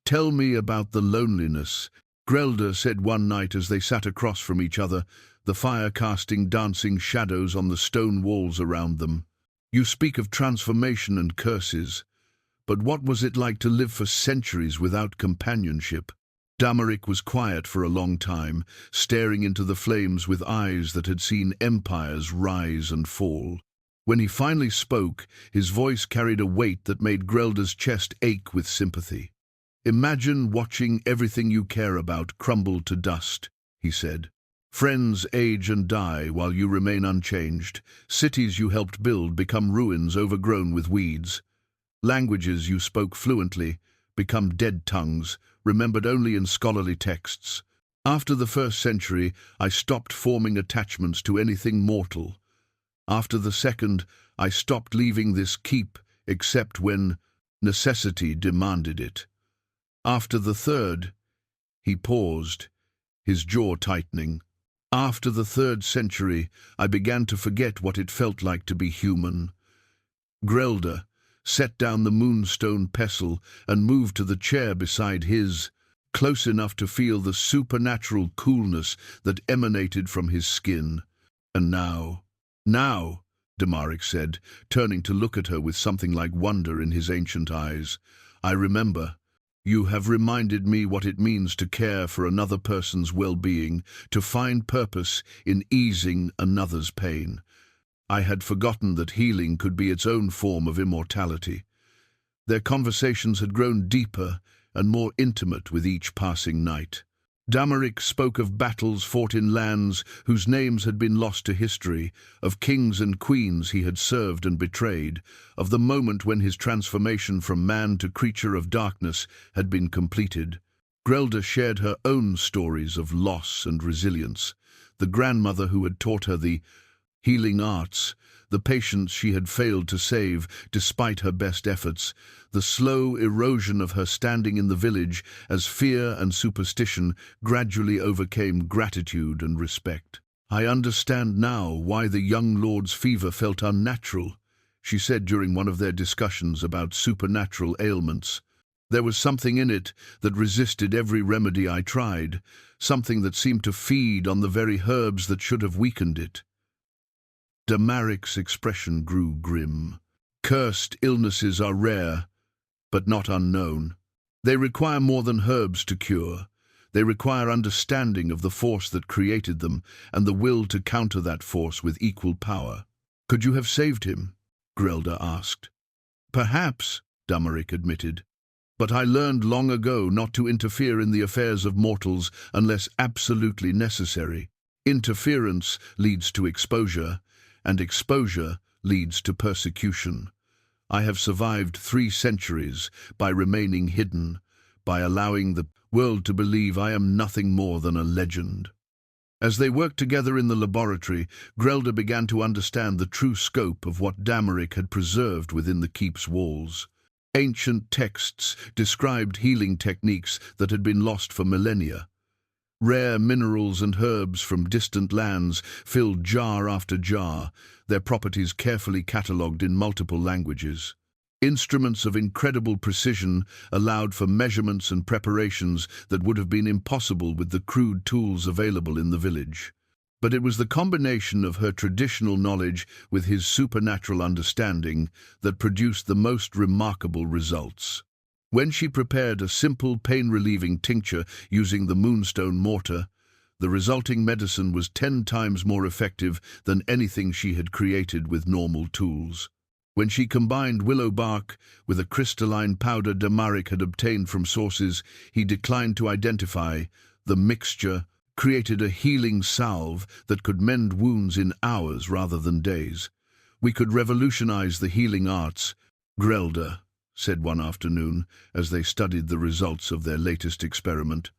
"Tell me about the loneliness," Grelda said one night as they sat across from each other, the fire casting dancing shadows on the stone walls around them. "You speak of transformation and curses, but what was it like to live for centuries without companionship?" Damaric was quiet for a long time, staring into the flames with eyes that had seen empires rise and fall. When he finally spoke, his voice carried a weight that made Grelda's chest ache with sympathy. "Imagine watching everything you care about crumble to dust," he said. "Friends age and die while you remain unchanged. Cities you helped build become ruins overgrown with weeds. Languages you spoke fluently become dead tongues, remembered only in scholarly texts. After the first century, I stopped forming attachments to anything mortal. After the second, I stopped leaving this keep except when necessity demanded it. After the third," he paused, his jaw tightening. "After the 3rd century, I began to forget what it felt like to be human." Grelda set down the moonstone pestle and moved to the chair beside his, close enough to feel the supernatural coolness that emanated from his skin. "And now," Damaric said, turning to look at her with something like wonder in his ancient eyes, "I remember. You have reminded me what it means to care for another person's well-being, to find purpose in easing another's pain. I had forgotten that healing could be its own form of immortality." Their conversations had grown deeper and more intimate with each passing night. Damaric spoke of battles fought in lands whose names had been lost to history, of kings and queens he had served and betrayed, of the moment when his transformation from man to creature of darkness had been completed. Grelda shared her own stories of loss and resilience, the grandmother who had taught her the healing arts, the patients she had failed to save despite her best efforts, the slow erosion of her standing in the village as fear and superstition gradually overcame gratitude and respect. "I understand now why the young lord's fever felt unnatural," she said during one of their discussions about supernatural ailments. "There was something in it that resisted every remedy I tried, something that seemed to feed on the very herbs that should have weakened it." Damaric's expression grew grim. "Cursed illnesses are rare, but not unknown. They require more than herbs to cure. They require understanding of the force that created them and the will to counter that force with equal power." "Could you have saved him?" Grelda asked. "Perhaps," Damaric admitted. "But I learned long ago not to interfere in the affairs of mortals unless absolutely necessary. Interference leads to exposure, and exposure leads to persecution. I have survived 3 centuries by remaining hidden, by allowing the world to believe I am nothing more than a legend." As they worked together in the laboratory, Grelda began to understand the true scope of what Damaric had preserved within the keep's walls. Ancient texts described healing techniques that had been lost for millennia. Rare minerals and herbs from distant lands filled jar after jar, their properties carefully catalogued in multiple languages. Instruments of incredible precision allowed for measurements and preparations that would have been impossible with the crude tools available in the village. But it was the combination of her traditional knowledge with his supernatural understanding that produced the most remarkable results. When she prepared a simple pain-relieving tincture using the moonstone mortar, the resulting medicine was 10 times more effective than anything she had created with normal tools. When she combined willow bark with a crystalline powder Damaric had obtained from sources he declined to identify, the mixture created a healing salve that could mend wounds in hours rather than days. "We could revolutionize the healing arts," Grelda said one afternoon as they studied the results of their latest experiment.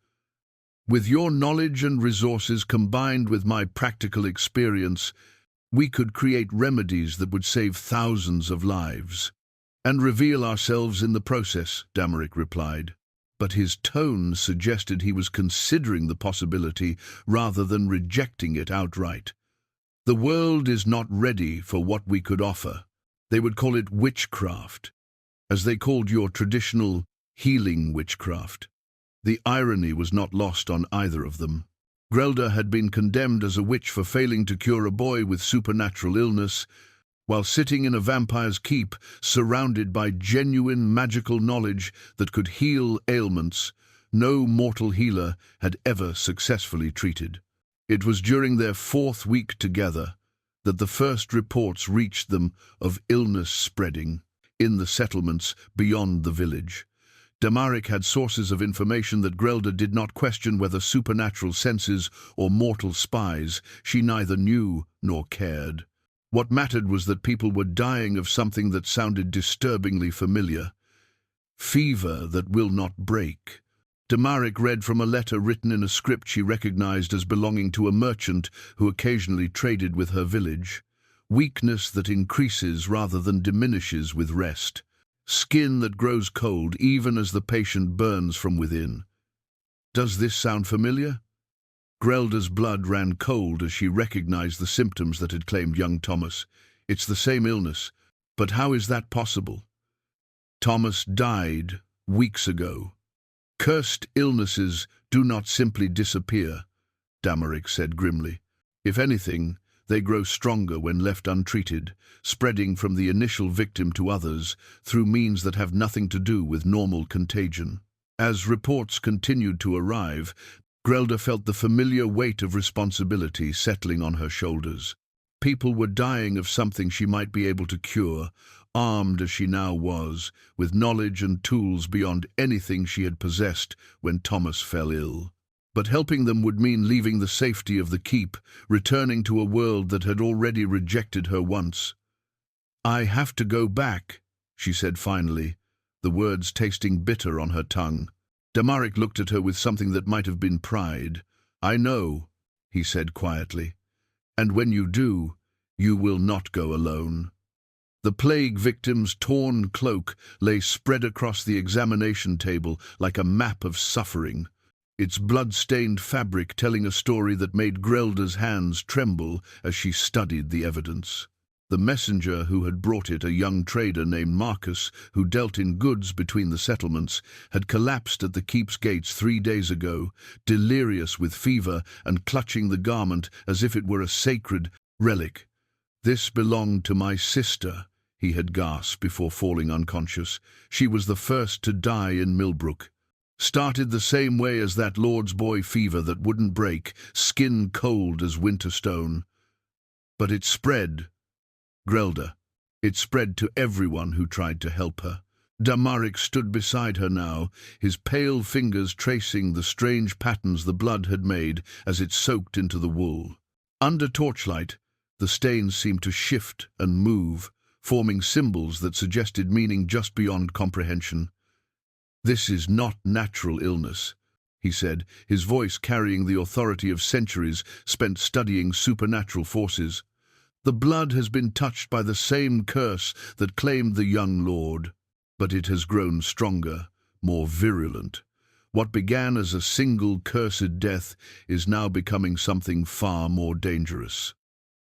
With your knowledge and resources combined with my practical experience, we could create remedies that would save thousands of lives. And reveal ourselves in the process, Damaric replied. But his tone suggested he was considering the possibility rather than rejecting it outright. The world is not ready for what we could offer. They would call it witchcraft, as they called your traditional healing witchcraft. The irony was not lost on either of them. Grelda had been condemned as a witch for failing to cure a boy with supernatural illness, while sitting in a vampire's keep, surrounded by genuine magical knowledge that could heal ailments no mortal healer had ever successfully treated. It was during their 4th week together that the first reports reached them of illness spreading in the settlements beyond the village. Damaric had sources of information that Grelda did not question whether supernatural senses or mortal spies. She neither knew nor cared. What mattered was that people were dying of something that sounded disturbingly familiar. Fever that will not break. Damaric read from a letter written in a script she recognized as belonging to a merchant who occasionally traded with her village. Weakness that increases rather than diminishes with rest. Skin that grows cold even as the patient burns from within. Does this sound familiar? Grelda's blood ran cold as she recognized the symptoms that had claimed young Thomas. It's the same illness, but how is that possible? Thomas died weeks ago. Cursed illnesses do not simply disappear, Damaric said grimly. If anything, they grow stronger when left untreated, spreading from the initial victim to others through means that have nothing to do with normal contagion. As reports continued to arrive, Grelda felt the familiar weight of responsibility settling on her shoulders. People were dying of something she might be able to cure, armed as she now was, with knowledge and tools beyond anything she had possessed when Thomas fell ill. But helping them would mean leaving the safety of the keep, returning to a world that had already rejected her once. "I have to go back," she said finally, the words tasting bitter on her tongue. Damaric looked at her with something that might have been pride. "I know," he said quietly, "and when you do, you will not go alone." The plague victim's torn cloak lay spread across the examination table like a map of suffering, its blood-stained fabric telling a story that made Grelda's hands tremble as she studied the evidence. The messenger who had brought it, a young trader named Marcus, who dealt in goods between the settlements, had collapsed at the keep's gates 3 days ago, delirious with fever and clutching the garment as if it were a sacred relic. "This belonged to my sister," he had gasped before falling unconscious. "She was the first to die in Millbrook. Started the same way as that Lord's boy fever that wouldn't break, skin cold as winter stone. But it spread. Grelda. It spread to everyone who tried to help her." Damaric stood beside her now, his pale fingers tracing the strange patterns the blood had made as it soaked into the wool. Under torchlight, the stains seemed to shift and move, forming symbols that suggested meaning just beyond comprehension. "This is not natural illness," he said, his voice carrying the authority of centuries spent studying supernatural forces. "The blood has been touched by the same curse that claimed the young lord, but it has grown stronger, more virulent. What began as a single cursed death is now becoming something far more dangerous."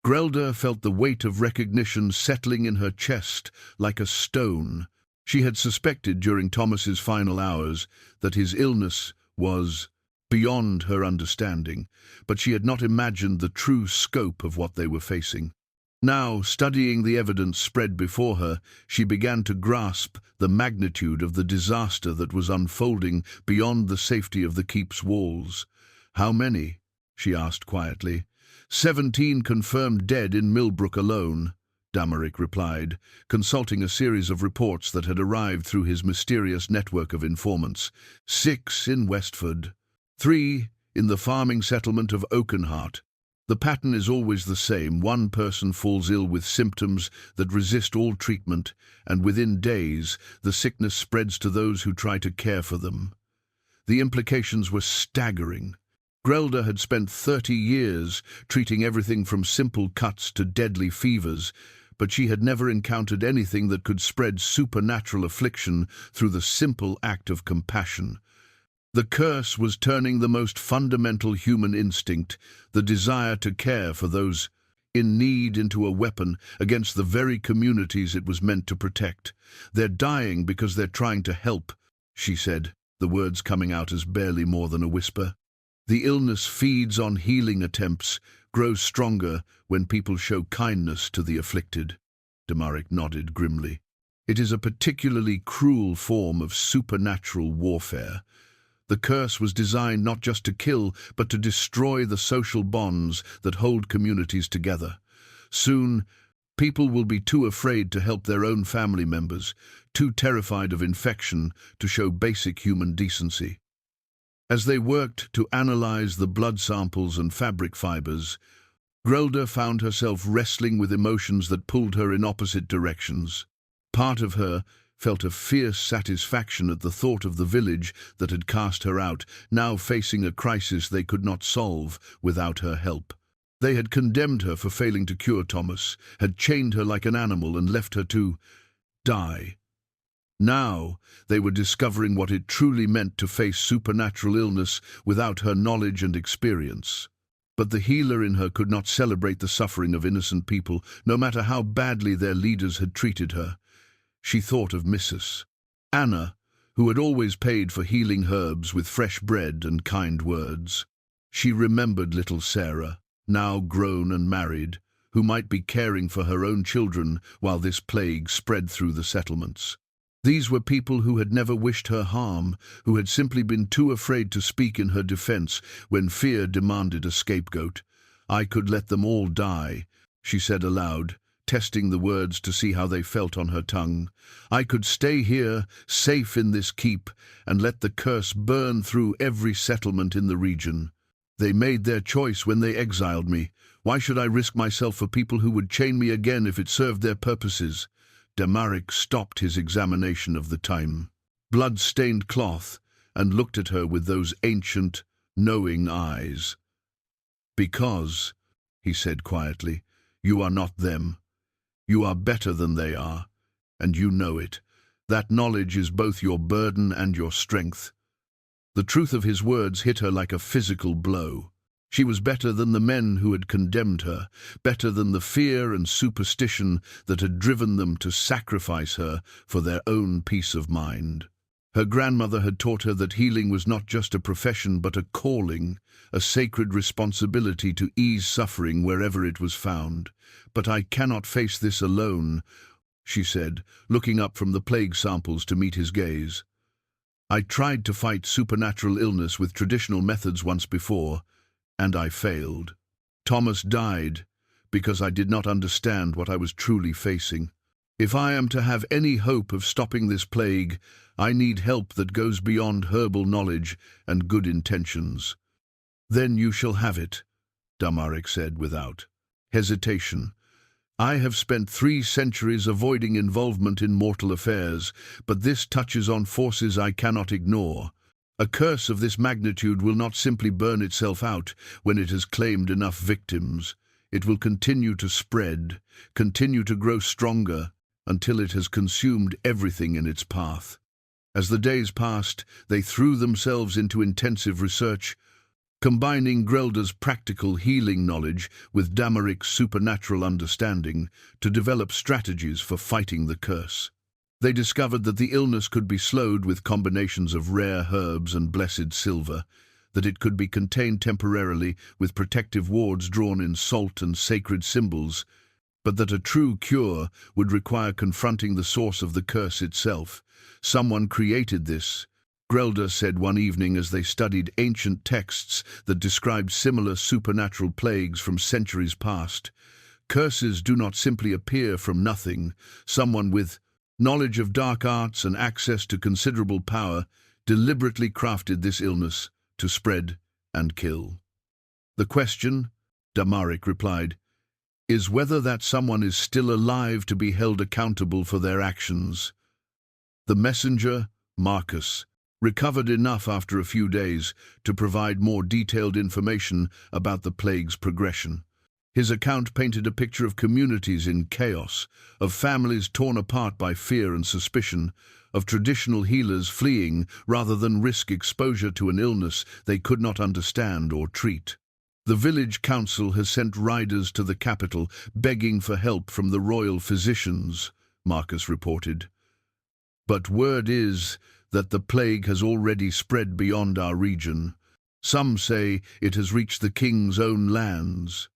Grelda felt the weight of recognition settling in her chest like a stone. She had suspected during Thomas's final hours that his illness was beyond her understanding, but she had not imagined the true scope of what they were facing. Now, studying the evidence spread before her, she began to grasp the magnitude of the disaster that was unfolding beyond the safety of the keep's walls. "How many?" she asked quietly. 17 confirmed dead in Millbrook alone," Damaric replied, consulting a series of reports that had arrived through his mysterious network of informants. 6 in Westford. 3 in the farming settlement of Oakenhart. The pattern is always the same. One person falls ill with symptoms that resist all treatment, and within days, the sickness spreads to those who try to care for them. The implications were staggering. Grelda had spent 30 years treating everything from simple cuts to deadly fevers, but she had never encountered anything that could spread supernatural affliction through the simple act of compassion. The curse was turning the most fundamental human instinct, the desire to care for those in need, into a weapon against the very communities it was meant to protect. "They're dying because they're trying to help," she said, the words coming out as barely more than a whisper. "The illness feeds on healing attempts, grows stronger when people show kindness to the afflicted." Damaric nodded grimly. "It is a particularly cruel form of supernatural warfare. The curse was designed not just to kill, but to destroy the social bonds that hold communities together. Soon, people will be too afraid to help their own family members, too terrified of infection to show basic human decency." As they worked to analyze the blood samples and fabric fibers, Grelda found herself wrestling with emotions that pulled her in opposite directions. Part of her felt a fierce satisfaction at the thought of the village that had cast her out, now facing a crisis they could not solve without her help. They had condemned her for failing to cure Thomas, had chained her like an animal and left her to die. Now they were discovering what it truly meant to face supernatural illness without her knowledge and experience. But the healer in her could not celebrate the suffering of innocent people, no matter how badly their leaders had treated her. She thought of Mrs. Anna, who had always paid for healing herbs with fresh bread and kind words. She remembered little Sarah, now grown and married, who might be caring for her own children while this plague spread through the settlements. These were people who had never wished her harm, who had simply been too afraid to speak in her defense when fear demanded a scapegoat. "I could let them all die," she said aloud, testing the words to see how they felt on her tongue. "I could stay here, safe in this keep, and let the curse burn through every settlement in the region. They made their choice when they exiled me. Why should I risk myself for people who would chain me again if it served their purposes?" Damaric stopped his examination of the time-blood-stained cloth and looked at her with those ancient, knowing eyes. "Because," he said quietly, "you are not them. You are better than they are, and you know it. That knowledge is both your burden and your strength." The truth of his words hit her like a physical blow. She was better than the men who had condemned her, better than the fear and superstition that had driven them to sacrifice her for their own peace of mind. Her grandmother had taught her that healing was not just a profession but a calling, a sacred responsibility to ease suffering wherever it was found. "But I cannot face this alone," she said, looking up from the plague samples to meet his gaze. "I tried to fight supernatural illness with traditional methods once before, and I failed. Thomas died because I did not understand what I was truly facing. If I am to have any hope of stopping this plague, I need help that goes beyond herbal knowledge and good intentions." "Then you shall have it," Damaric said without hesitation. "I have spent 3 centuries avoiding involvement in mortal affairs, but this touches on forces I cannot ignore. A curse of this magnitude will not simply burn itself out when it has claimed enough victims. It will continue to spread, continue to grow stronger, until it has consumed everything in its path." As the days passed, they threw themselves into intensive research, combining Grelda's practical healing knowledge with Damaric's supernatural understanding to develop strategies for fighting the curse. They discovered that the illness could be slowed with combinations of rare herbs and blessed silver, that it could be contained temporarily with protective wards drawn in salt and sacred symbols, but that a true cure would require confronting the source of the curse itself. "Someone created this," Grelda said one evening as they studied ancient texts that described similar supernatural plagues from centuries past. "Curses do not simply appear from nothing. Someone with knowledge of dark arts and access to considerable power deliberately crafted this illness to spread and kill." The question, Damaric replied, "is whether that someone is still alive to be held accountable for their actions." The messenger, Marcus, recovered enough after a few days to provide more detailed information about the plague's progression. His account painted a picture of communities in chaos, of families torn apart by fear and suspicion, of traditional healers fleeing rather than risk exposure to an illness they could not understand or treat. The village council has sent riders to the capital begging for help from the royal physicians, Marcus reported. But word is that the plague has already spread beyond our region. Some say it has reached the king's own lands.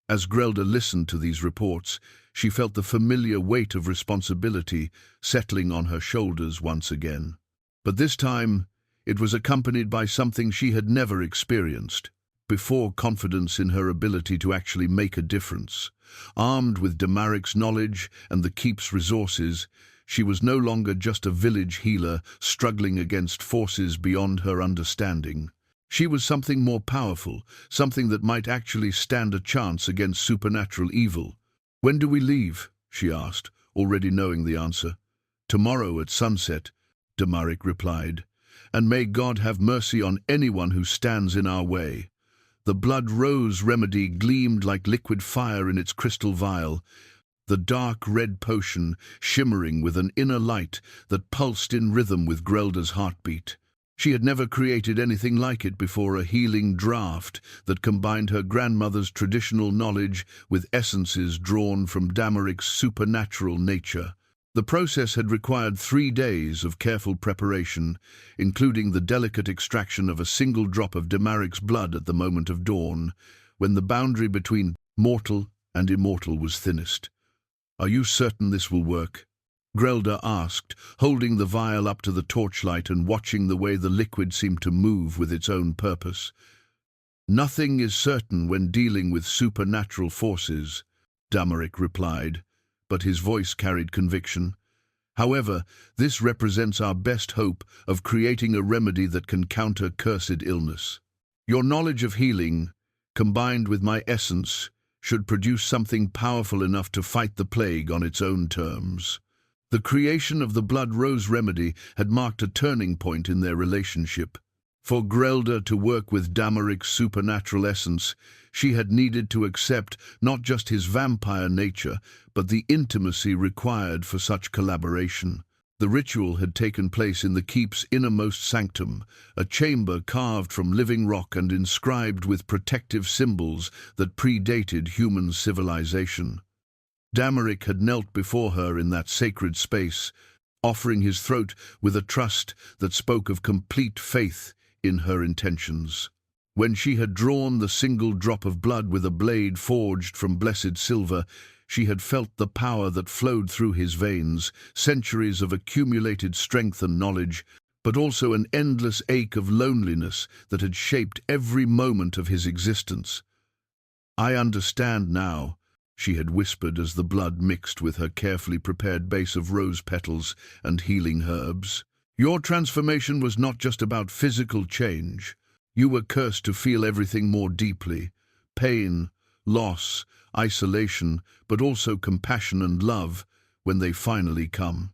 As Grelda listened to these reports, she felt the familiar weight of responsibility settling on her shoulders once again. But this time, it was accompanied by something she had never experienced before: confidence in her ability to actually make a difference. Armed with Damaric's knowledge and the keep's resources, she was no longer just a village healer struggling against forces beyond her understanding. She was something more powerful, something that might actually stand a chance against supernatural evil. "When do we leave?" she asked, already knowing the answer. "Tomorrow at sunset," Damaric replied, "and may God have mercy on anyone who stands in our way." The blood rose remedy gleamed like liquid fire in its crystal vial, the dark red potion shimmering with an inner light that pulsed in rhythm with Grelda's heartbeat. She had never created anything like it before, a healing draught that combined her grandmother's traditional knowledge with essences drawn from Damaric's supernatural nature. The process had required 3 days of careful preparation, including the delicate extraction of a single drop of Damaric's blood at the moment of dawn, when the boundary between mortal and immortal was thinnest. "Are you certain this will work?" Grelda asked, holding the vial up to the torchlight and watching the way the liquid seemed to move with its own purpose. "Nothing is certain when dealing with supernatural forces," Damaric replied, but his voice carried conviction. "However, this represents our best hope of creating a remedy that can counter cursed illness. Your knowledge of healing, combined with my essence, should produce something powerful enough to fight the plague on its own terms." The creation of the blood rose remedy had marked a turning point in their relationship. For Grelda to work with Damaric's supernatural essence, she had needed to accept not just his vampire nature, but the intimacy required for such collaboration. The ritual had taken place in the keep's innermost sanctum, a chamber carved from living rock and inscribed with protective symbols that predated human civilization. Damaric had knelt before her in that sacred space, offering his throat with a trust that spoke of complete faith in her intentions. When she had drawn the single drop of blood with a blade forged from blessed silver, she had felt the power that flowed through his veins, centuries of accumulated strength and knowledge, but also an endless ache of loneliness that had shaped every moment of his existence. "I understand now," she had whispered as the blood mixed with her carefully prepared base of rose petals and healing herbs. "Your transformation was not just about physical change. You were cursed to feel everything more deeply: pain, loss, isolation, but also compassion and love when they finally come."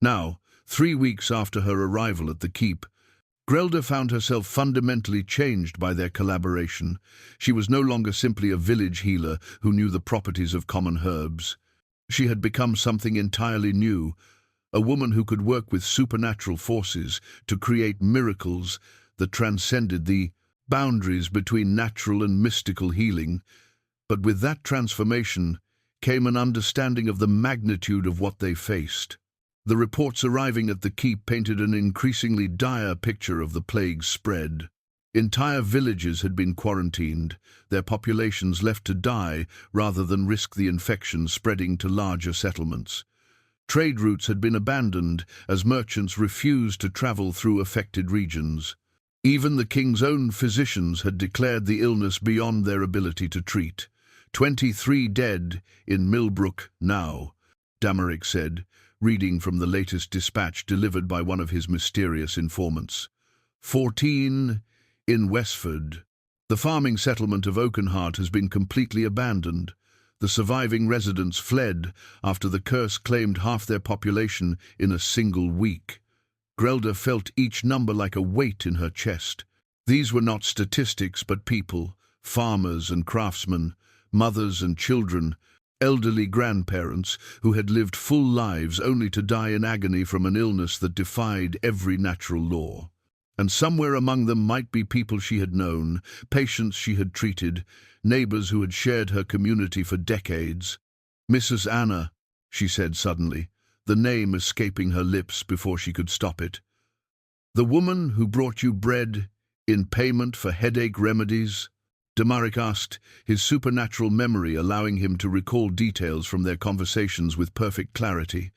Now, 3 weeks after her arrival at the keep, Grelda found herself fundamentally changed by their collaboration. She was no longer simply a village healer who knew the properties of common herbs. She had become something entirely new, a woman who could work with supernatural forces to create miracles that transcended the boundaries between natural and mystical healing. But with that transformation came an understanding of the magnitude of what they faced. The reports arriving at the keep painted an increasingly dire picture of the plague's spread. Entire villages had been quarantined, their populations left to die rather than risk the infection spreading to larger settlements. Trade routes had been abandoned as merchants refused to travel through affected regions. Even the king's own physicians had declared the illness beyond their ability to treat. 23 dead in Millbrook now, Damaric said, reading from the latest dispatch delivered by one of his mysterious informants. 14 in Westford. The farming settlement of Oakenheart has been completely abandoned. The surviving residents fled after the curse claimed half their population in a single week. Grelda felt each number like a weight in her chest. These were not statistics, but people, farmers and craftsmen, mothers and children, elderly grandparents who had lived full lives only to die in agony from an illness that defied every natural law. And somewhere among them might be people she had known, patients she had treated, neighbors who had shared her community for decades. "Mrs. Anna," she said suddenly, the name escaping her lips before she could stop it. "The woman who brought you bread in payment for headache remedies?" Damaric asked, his supernatural memory allowing him to recall details from their conversations with perfect clarity.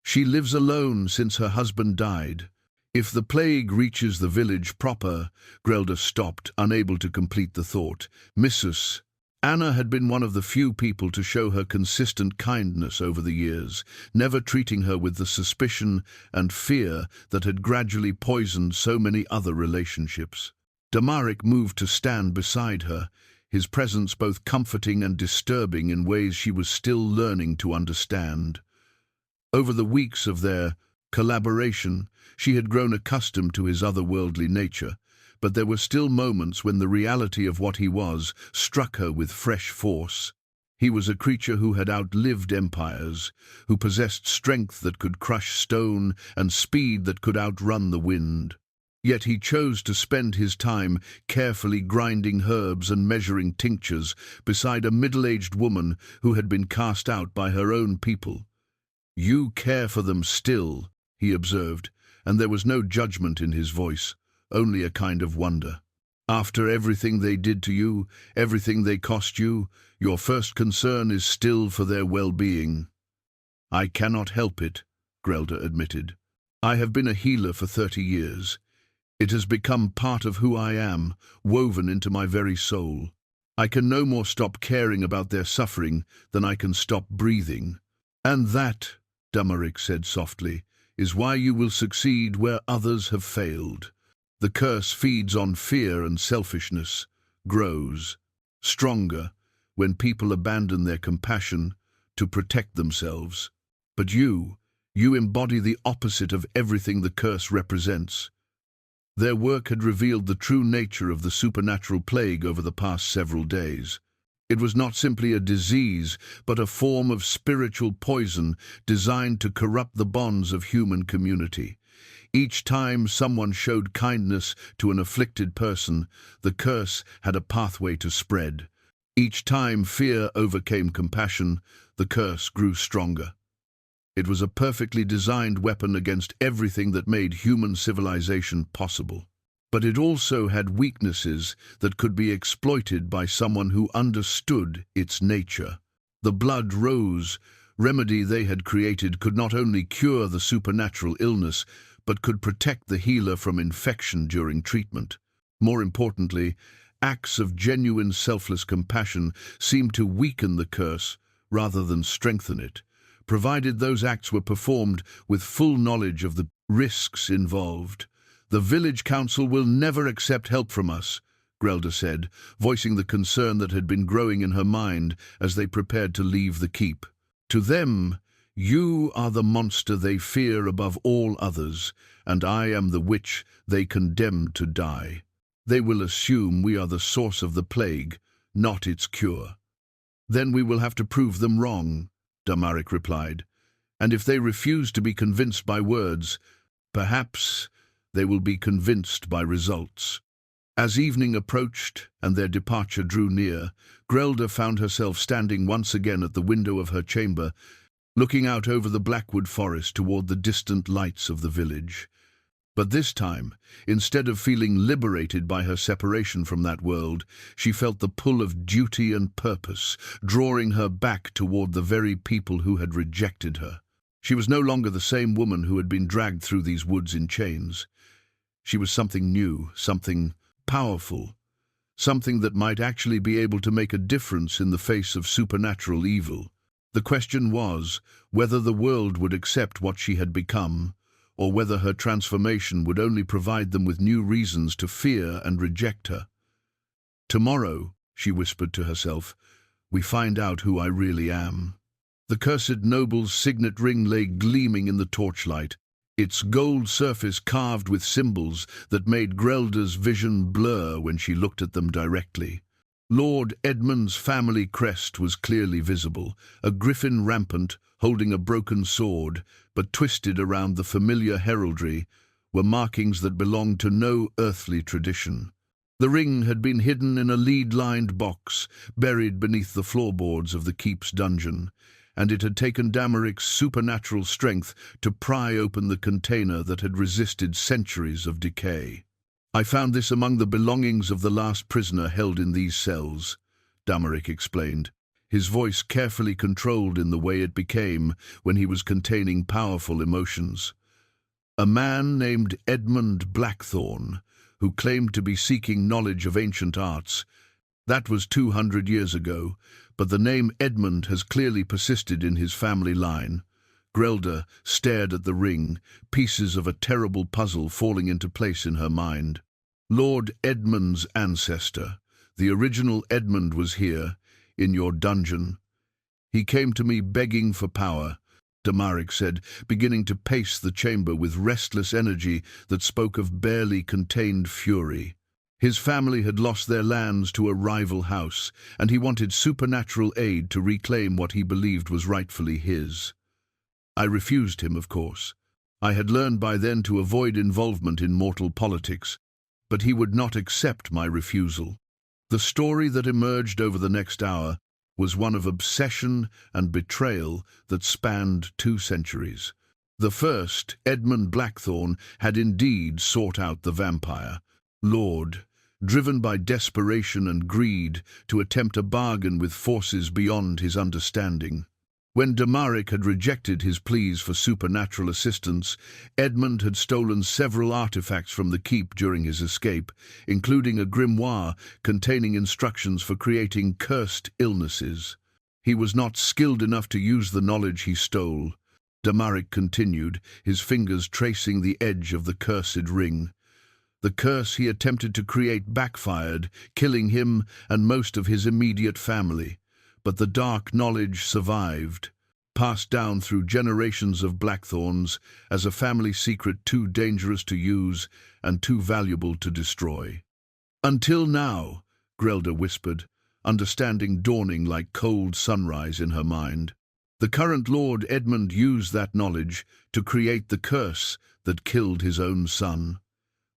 "She lives alone since her husband died. If the plague reaches the village proper—" Grelda stopped, unable to complete the thought. Mrs. Anna had been one of the few people to show her consistent kindness over the years, never treating her with the suspicion and fear that had gradually poisoned so many other relationships. Damaric moved to stand beside her, his presence both comforting and disturbing in ways she was still learning to understand. Over the weeks of their collaboration, she had grown accustomed to his otherworldly nature, but there were still moments when the reality of what he was struck her with fresh force. He was a creature who had outlived empires, who possessed strength that could crush stone and speed that could outrun the wind. Yet he chose to spend his time carefully grinding herbs and measuring tinctures beside a middle-aged woman who had been cast out by her own people. "You care for them still," he observed, and there was no judgment in his voice, only a kind of wonder. "After everything they did to you, everything they cost you, your first concern is still for their well-being." "I cannot help it," Grelda admitted. "I have been a healer for 30 years. It has become part of who I am, woven into my very soul. I can no more stop caring about their suffering than I can stop breathing." "And that," Damaric said softly, "is why you will succeed where others have failed. The curse feeds on fear and selfishness, grows stronger when people abandon their compassion to protect themselves. But you embody the opposite of everything the curse represents." Their work had revealed the true nature of the supernatural plague over the past several days. It was not simply a disease, but a form of spiritual poison designed to corrupt the bonds of human community. Each time someone showed kindness to an afflicted person, the curse had a pathway to spread. Each time fear overcame compassion, the curse grew stronger. It was a perfectly designed weapon against everything that made human civilization possible. But it also had weaknesses that could be exploited by someone who understood its nature. The blood rose remedy they had created could not only cure the supernatural illness, but could protect the healer from infection during treatment. More importantly, acts of genuine selfless compassion seemed to weaken the curse rather than strengthen it, provided those acts were performed with full knowledge of the risks involved. "The village council will never accept help from us," Grelda said, voicing the concern that had been growing in her mind as they prepared to leave the keep. "To them, you are the monster they fear above all others, and I am the witch they condemn to die. They will assume we are the source of the plague, not its cure." "Then we will have to prove them wrong," Damaric replied. "And if they refuse to be convinced by words, perhaps they will be convinced by results." As evening approached and their departure drew near, Grelda found herself standing once again at the window of her chamber, looking out over the blackwood forest toward the distant lights of the village. But this time, instead of feeling liberated by her separation from that world, she felt the pull of duty and purpose, drawing her back toward the very people who had rejected her. She was no longer the same woman who had been dragged through these woods in chains. She was something new, something powerful, something that might actually be able to make a difference in the face of supernatural evil. The question was whether the world would accept what she had become, or whether her transformation would only provide them with new reasons to fear and reject her. Tomorrow, she whispered to herself, we find out who I really am. The cursed noble's signet ring lay gleaming in the torchlight, its gold surface carved with symbols that made Grelda's vision blur when she looked at them directly. Lord Edmund's family crest was clearly visible, a griffin rampant, holding a broken sword, but twisted around the familiar heraldry were markings that belonged to no earthly tradition. The ring had been hidden in a lead-lined box, buried beneath the floorboards of the keep's dungeon, and it had taken Damaric's supernatural strength to pry open the container that had resisted centuries of decay. I found this among the belongings of the last prisoner held in these cells, Damaric explained, his voice carefully controlled in the way it became when he was containing powerful emotions. A man named Edmund Blackthorne, who claimed to be seeking knowledge of ancient arts. That was 200 years ago, but the name Edmund has clearly persisted in his family line. Grelda stared at the ring, pieces of a terrible puzzle falling into place in her mind. Lord Edmund's ancestor, the original Edmund, was here, in your dungeon. He came to me begging for power, Damaric said, beginning to pace the chamber with restless energy that spoke of barely contained fury. His family had lost their lands to a rival house, and he wanted supernatural aid to reclaim what he believed was rightfully his. I refused him, of course. I had learned by then to avoid involvement in mortal politics, but he would not accept my refusal. The story that emerged over the next hour was one of obsession and betrayal that spanned 2 centuries. The first, Edmund Blackthorne, had indeed sought out the vampire lord, driven by desperation and greed to attempt a bargain with forces beyond his understanding. When Damaric had rejected his pleas for supernatural assistance, Edmund had stolen several artifacts from the keep during his escape, including a grimoire containing instructions for creating cursed illnesses. He was not skilled enough to use the knowledge he stole. Damaric continued, his fingers tracing the edge of the cursed ring. The curse he attempted to create backfired, killing him and most of his immediate family. But the dark knowledge survived, passed down through generations of Blackthorns as a family secret too dangerous to use and too valuable to destroy. Until now, Grelda whispered, understanding dawning like cold sunrise in her mind. The current Lord Edmund used that knowledge to create the curse that killed his own son.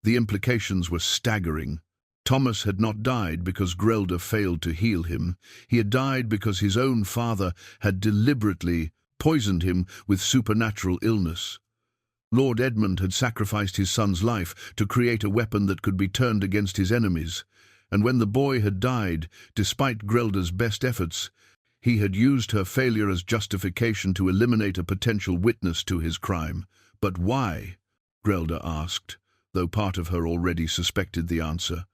The implications were staggering. Thomas had not died because Grelda failed to heal him. He had died because his own father had deliberately poisoned him with supernatural illness. Lord Edmund had sacrificed his son's life to create a weapon that could be turned against his enemies, and when the boy had died, despite Grelda's best efforts, he had used her failure as justification to eliminate a potential witness to his crime. But why? Grelda asked, though part of her already suspected the answer.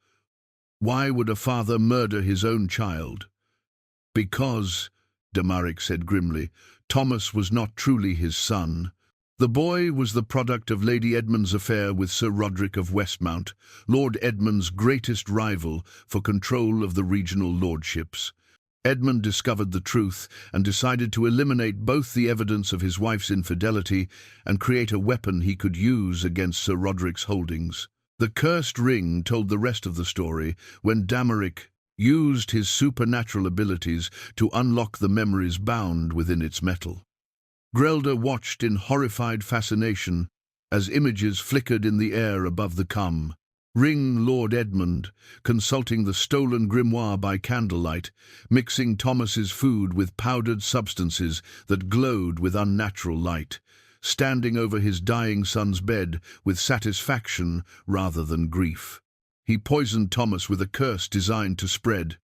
Why would a father murder his own child? Because, Damaric said grimly, Thomas was not truly his son. The boy was the product of Lady Edmund's affair with Sir Roderick of Westmount, Lord Edmund's greatest rival for control of the regional lordships. Edmund discovered the truth and decided to eliminate both the evidence of his wife's infidelity and create a weapon he could use against Sir Roderick's holdings. The cursed ring told the rest of the story when Damaric used his supernatural abilities to unlock the memories bound within its metal. Grelda watched in horrified fascination as images flickered in the air above the ring Lord Edmund, consulting the stolen grimoire by candlelight, mixing Thomas's food with powdered substances that glowed with unnatural light, standing over his dying son's bed with satisfaction rather than grief. He poisoned Thomas with a curse designed to spread,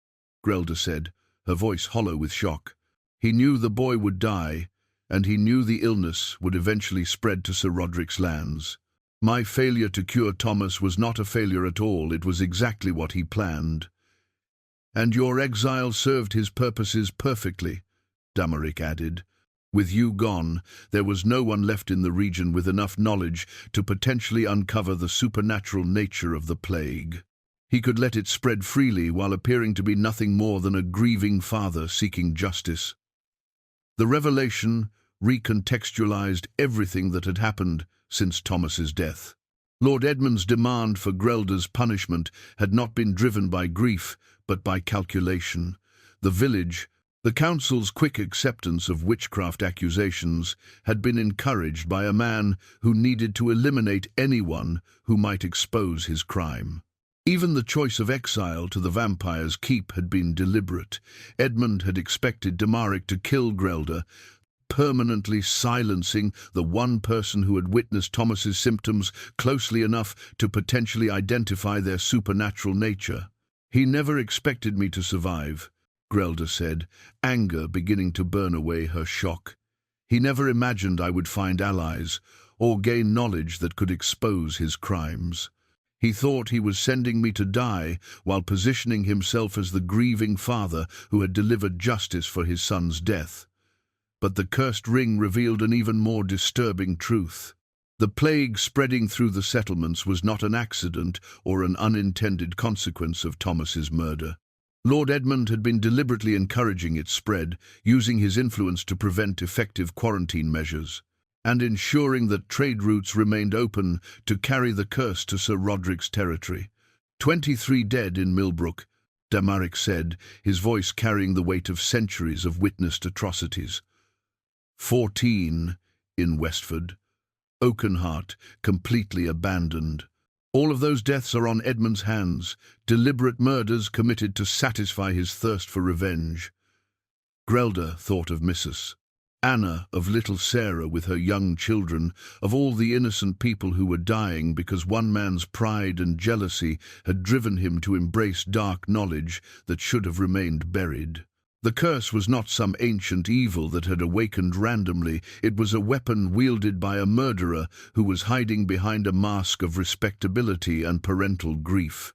Grelda said, her voice hollow with shock. He knew the boy would die, and he knew the illness would eventually spread to Sir Roderick's lands. My failure to cure Thomas was not a failure at all, it was exactly what he planned. And your exile served his purposes perfectly, Damaric added. With you gone, there was no one left in the region with enough knowledge to potentially uncover the supernatural nature of the plague. He could let it spread freely while appearing to be nothing more than a grieving father seeking justice. The revelation recontextualized everything that had happened since Thomas's death. Lord Edmund's demand for Grelda's punishment had not been driven by grief, but by calculation. The council's quick acceptance of witchcraft accusations had been encouraged by a man who needed to eliminate anyone who might expose his crime. Even the choice of exile to the vampire's keep had been deliberate. Edmund had expected Damaric to kill Grelda, permanently silencing the one person who had witnessed Thomas's symptoms closely enough to potentially identify their supernatural nature. "He never expected me to survive," Grelda said, anger beginning to burn away her shock. "He never imagined I would find allies or gain knowledge that could expose his crimes. He thought he was sending me to die while positioning himself as the grieving father who had delivered justice for his son's death." But the cursed ring revealed an even more disturbing truth. The plague spreading through the settlements was not an accident or an unintended consequence of Thomas's murder. Lord Edmund had been deliberately encouraging its spread, using his influence to prevent effective quarantine measures, and ensuring that trade routes remained open to carry the curse to Sir Roderick's territory. 23 dead in Millbrook, Damaric said, his voice carrying the weight of centuries of witnessed atrocities. 14 in Westford. Oakenhart, completely abandoned. All of those deaths are on Edmund's hands, deliberate murders committed to satisfy his thirst for revenge. Grelda thought of Mrs. Anna, of little Sarah with her young children, of all the innocent people who were dying because one man's pride and jealousy had driven him to embrace dark knowledge that should have remained buried. The curse was not some ancient evil that had awakened randomly. It was a weapon wielded by a murderer who was hiding behind a mask of respectability and parental grief.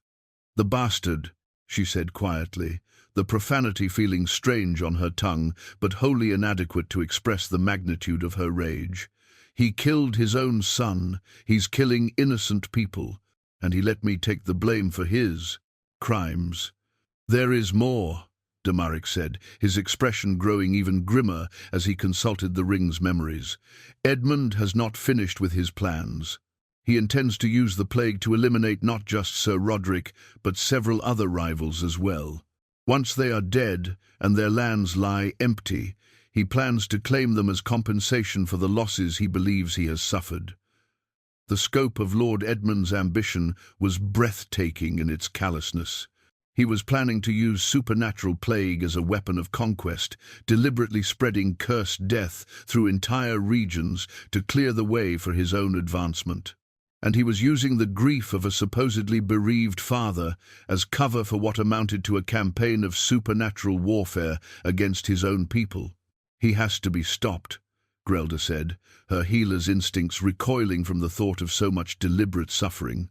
"The bastard," she said quietly, the profanity feeling strange on her tongue, but wholly inadequate to express the magnitude of her rage. "He killed his own son. He's killing innocent people, and he let me take the blame for his crimes." "There is more," Damaric said, his expression growing even grimmer as he consulted the ring's memories. "Edmund has not finished with his plans. He intends to use the plague to eliminate not just Sir Roderick, but several other rivals as well. Once they are dead and their lands lie empty, he plans to claim them as compensation for the losses he believes he has suffered." The scope of Lord Edmund's ambition was breathtaking in its callousness. He was planning to use supernatural plague as a weapon of conquest, deliberately spreading cursed death through entire regions to clear the way for his own advancement. And he was using the grief of a supposedly bereaved father as cover for what amounted to a campaign of supernatural warfare against his own people. "He has to be stopped," Grelda said, her healer's instincts recoiling from the thought of so much deliberate suffering.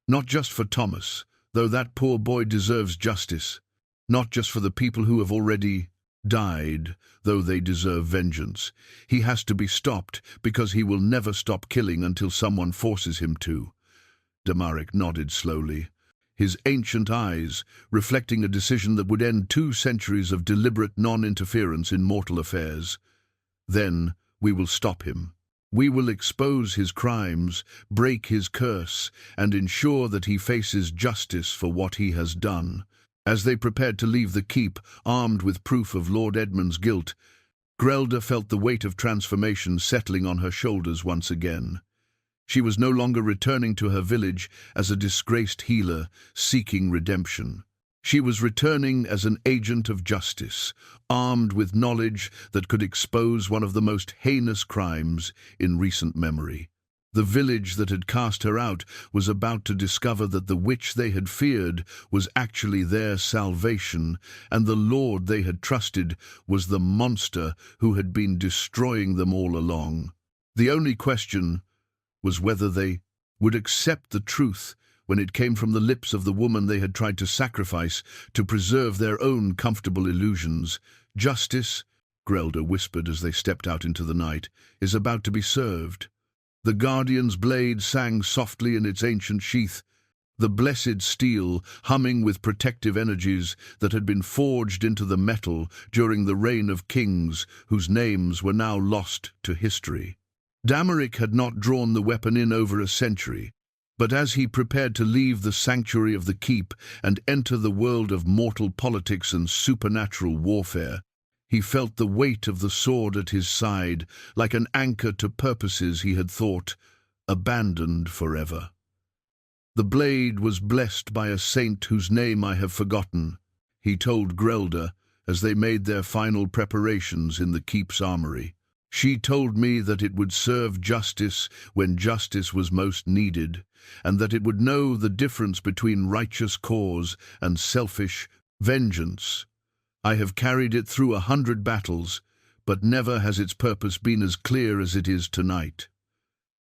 "Not just for Thomas, though that poor boy deserves justice. Not just for the people who have already died, though they deserve vengeance. He has to be stopped because he will never stop killing until someone forces him to." Damaric nodded slowly, his ancient eyes reflecting a decision that would end 2 centuries of deliberate non-interference in mortal affairs. "Then we will stop him. We will expose his crimes, break his curse, and ensure that he faces justice for what he has done." As they prepared to leave the keep, armed with proof of Lord Edmund's guilt, Grelda felt the weight of transformation settling on her shoulders once again. She was no longer returning to her village as a disgraced healer seeking redemption. She was returning as an agent of justice, armed with knowledge that could expose one of the most heinous crimes in recent memory. The village that had cast her out was about to discover that the witch they had feared was actually their salvation, and the Lord they had trusted was the monster who had been destroying them all along. The only question was whether they would accept the truth when it came from the lips of the woman they had tried to sacrifice to preserve their own comfortable illusions. "Justice," Grelda whispered as they stepped out into the night, "is about to be served." The Guardian's blade sang softly in its ancient sheath. the blessed steel humming with protective energies that had been forged into the metal during the reign of kings whose names were now lost to history. Damaric had not drawn the weapon in over a century, but as he prepared to leave the sanctuary of the keep and enter the world of mortal politics and supernatural warfare, he felt the weight of the sword at his side like an anchor to purposes he had thought abandoned forever. "The blade was blessed by a saint whose name I have forgotten," he told Grelda as they made their final preparations in the keep's armory. "She told me that it would serve justice when justice was most needed, and that it would know the difference between righteous cause and selfish vengeance. I have carried it through 100 battles, but never has its purpose been as clear as it is tonight."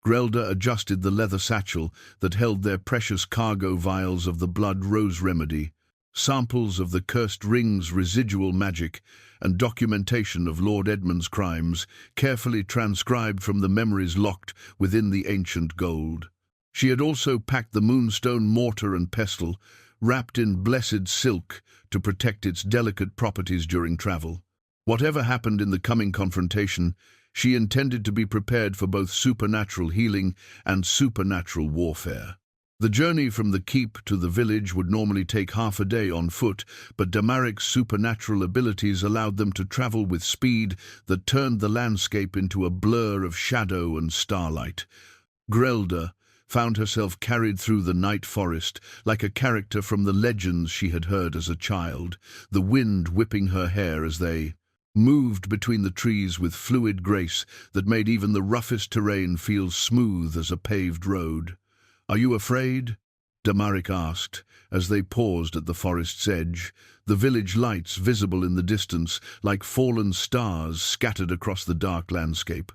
Grelda adjusted the leather satchel that held their precious cargo vials of the blood rose remedy, samples of the cursed ring's residual magic, and documentation of Lord Edmund's crimes, carefully transcribed from the memories locked within the ancient gold. She had also packed the moonstone mortar and pestle, wrapped in blessed silk to protect its delicate properties during travel. Whatever happened in the coming confrontation, she intended to be prepared for both supernatural healing and supernatural warfare. The journey from the keep to the village would normally take half a day on foot, but Damaric's supernatural abilities allowed them to travel with speed that turned the landscape into a blur of shadow and starlight. Grelda found herself carried through the night forest like a character from the legends she had heard as a child, the wind whipping her hair as they moved between the trees with fluid grace that made even the roughest terrain feel smooth as a paved road. "Are you afraid?" Damaric asked, as they paused at the forest's edge, the village lights visible in the distance like fallen stars scattered across the dark landscape.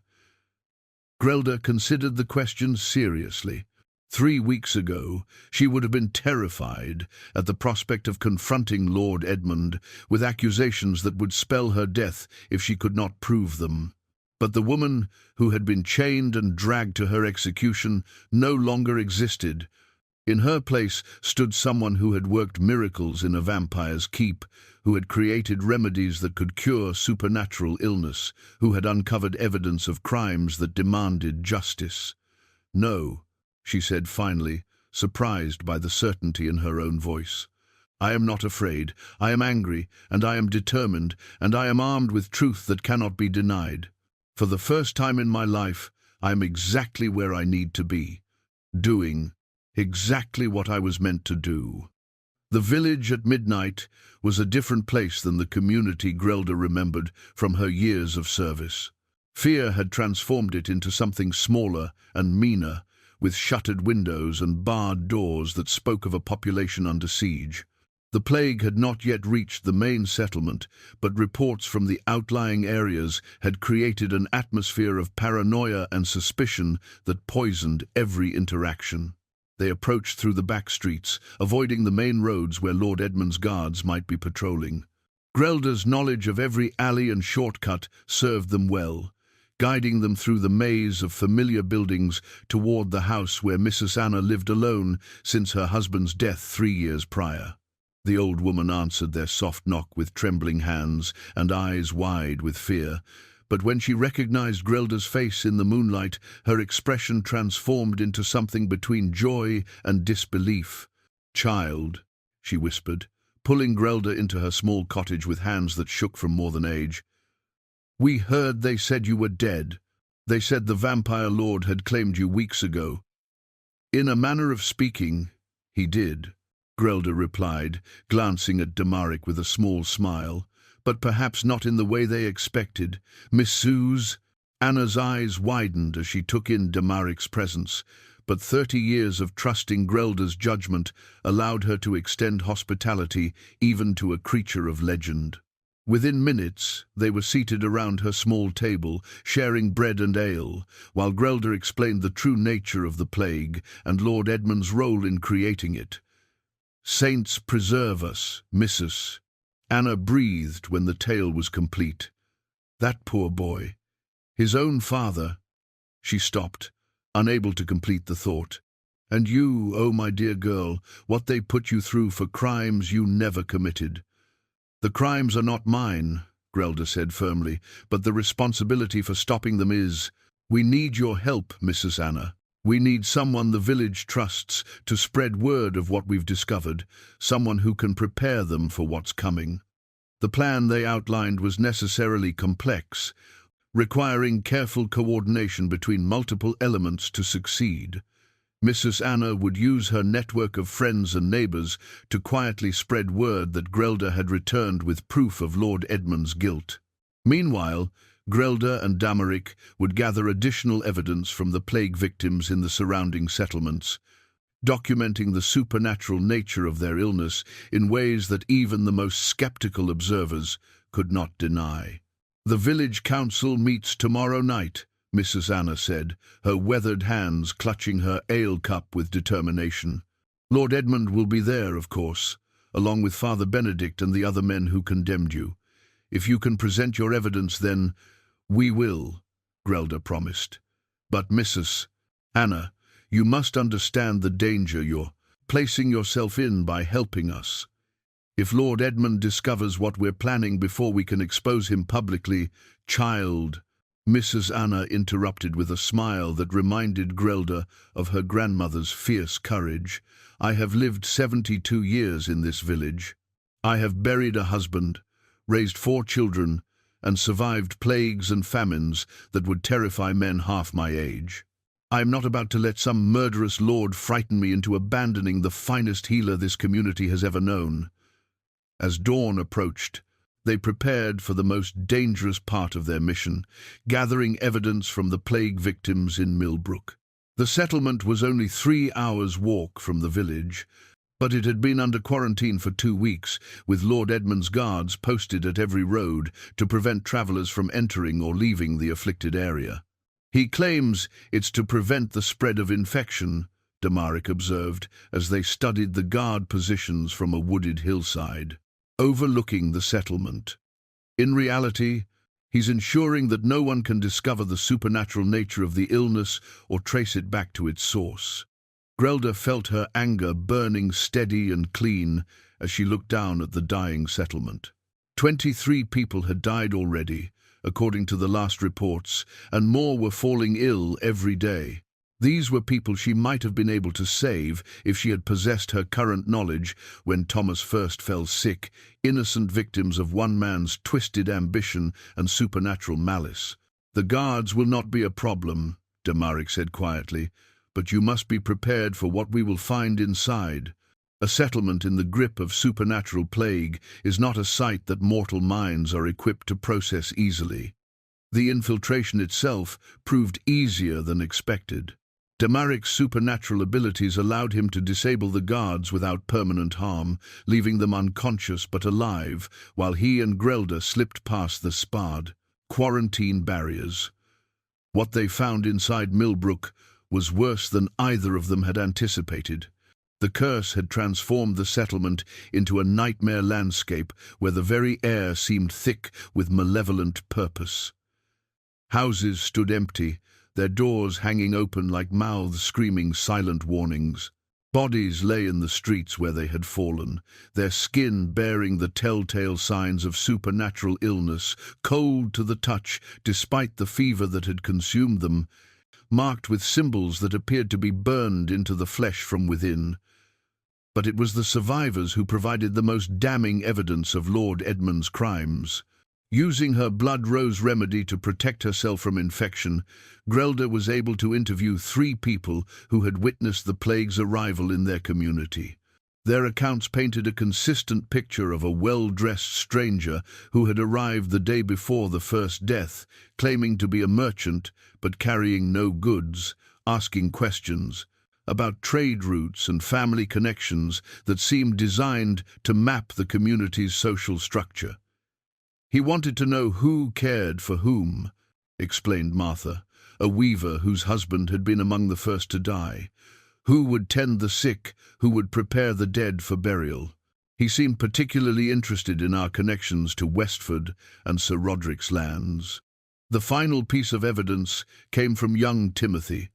Grelda considered the question seriously. 3 weeks ago, she would have been terrified at the prospect of confronting Lord Edmund with accusations that would spell her death if she could not prove them. But the woman who had been chained and dragged to her execution no longer existed. In her place stood someone who had worked miracles in a vampire's keep, who had created remedies that could cure supernatural illness, who had uncovered evidence of crimes that demanded justice. "No," she said finally, surprised by the certainty in her own voice. "I am not afraid. I am angry, and I am determined, and I am armed with truth that cannot be denied. For the first time in my life, I am exactly where I need to be, doing exactly what I was meant to do." The village at midnight was a different place than the community Grelda remembered from her years of service. Fear had transformed it into something smaller and meaner, with shuttered windows and barred doors that spoke of a population under siege. The plague had not yet reached the main settlement, but reports from the outlying areas had created an atmosphere of paranoia and suspicion that poisoned every interaction. They approached through the back streets, avoiding the main roads where Lord Edmund's guards might be patrolling. Grelda's knowledge of every alley and shortcut served them well, guiding them through the maze of familiar buildings toward the house where Mrs. Anna lived alone since her husband's death 3 years prior. The old woman answered their soft knock with trembling hands and eyes wide with fear, but when she recognized Grelda's face in the moonlight, her expression transformed into something between joy and disbelief. "Child," she whispered, pulling Grelda into her small cottage with hands that shook from more than age. "We heard they said you were dead. They said the vampire lord had claimed you weeks ago." "In a manner of speaking, he did," Grelda replied, glancing at Damaric with a small smile. "But perhaps not in the way they expected. Miss Suze." Anna's eyes widened as she took in Damaric's presence, but 30 years of trusting Grelda's judgment allowed her to extend hospitality even to a creature of legend. Within minutes, they were seated around her small table, sharing bread and ale, while Grelda explained the true nature of the plague and Lord Edmund's role in creating it. "Saints preserve us, Mrs." Anna breathed when the tale was complete. "That poor boy. His own father." She stopped, unable to complete the thought. And you, oh my dear girl, what they put you through for crimes you never committed. The crimes are not mine, Grelda said firmly, but the responsibility for stopping them is. We need your help, Mrs. Anna. We need someone the village trusts to spread word of what we've discovered, someone who can prepare them for what's coming. The plan they outlined was necessarily complex, requiring careful coordination between multiple elements to succeed. Mrs. Anna would use her network of friends and neighbours to quietly spread word that Grelda had returned with proof of Lord Edmund's guilt. Meanwhile, Grelda and Damaric would gather additional evidence from the plague victims in the surrounding settlements, documenting the supernatural nature of their illness in ways that even the most skeptical observers could not deny. The village council meets tomorrow night, Mrs. Anna said, her weathered hands clutching her ale cup with determination. Lord Edmund will be there, of course, along with Father Benedict and the other men who condemned you. If you can present your evidence, then we will, Grelda promised. But Mrs. Anna, you must understand the danger you're placing yourself in by helping us. If Lord Edmund discovers what we're planning before we can expose him publicly, child, Mrs. Anna interrupted with a smile that reminded Grelda of her grandmother's fierce courage. I have lived 72 years in this village. I have buried a husband, raised 4 children, and survived plagues and famines that would terrify men half my age. I am not about to let some murderous lord frighten me into abandoning the finest healer this community has ever known. As dawn approached, they prepared for the most dangerous part of their mission, gathering evidence from the plague victims in Millbrook. The settlement was only 3 hours' walk from the village, but it had been under quarantine for 2 weeks, with Lord Edmund's guards posted at every road to prevent travellers from entering or leaving the afflicted area. He claims it's to prevent the spread of infection, Damaric observed, as they studied the guard positions from a wooded hillside, overlooking the settlement. In reality, he's ensuring that no one can discover the supernatural nature of the illness or trace it back to its source. Grelda felt her anger burning steady and clean as she looked down at the dying settlement. 23 people had died already, according to the last reports, and more were falling ill every day. These were people she might have been able to save if she had possessed her current knowledge when Thomas first fell sick, innocent victims of one man's twisted ambition and supernatural malice. The guards will not be a problem, Damaric said quietly, but you must be prepared for what we will find inside. A settlement in the grip of supernatural plague is not a sight that mortal minds are equipped to process easily. The infiltration itself proved easier than expected. Damaric's supernatural abilities allowed him to disable the guards without permanent harm, leaving them unconscious but alive, while he and Grelda slipped past the sparred quarantine barriers. What they found inside Millbrook was worse than either of them had anticipated. The curse had transformed the settlement into a nightmare landscape where the very air seemed thick with malevolent purpose. Houses stood empty, their doors hanging open like mouths screaming silent warnings. Bodies lay in the streets where they had fallen, their skin bearing the telltale signs of supernatural illness, cold to the touch despite the fever that had consumed them, marked with symbols that appeared to be burned into the flesh from within. But it was the survivors who provided the most damning evidence of Lord Edmund's crimes. Using her blood rose remedy to protect herself from infection, Grelda was able to interview 3 people who had witnessed the plague's arrival in their community. Their accounts painted a consistent picture of a well-dressed stranger who had arrived the day before the first death, claiming to be a merchant but carrying no goods, asking questions about trade routes and family connections that seemed designed to map the community's social structure. He wanted to know who cared for whom, explained Martha, a weaver whose husband had been among the first to die. Who would tend the sick, who would prepare the dead for burial. He seemed particularly interested in our connections to Westford and Sir Roderick's lands. The final piece of evidence came from young Timothy,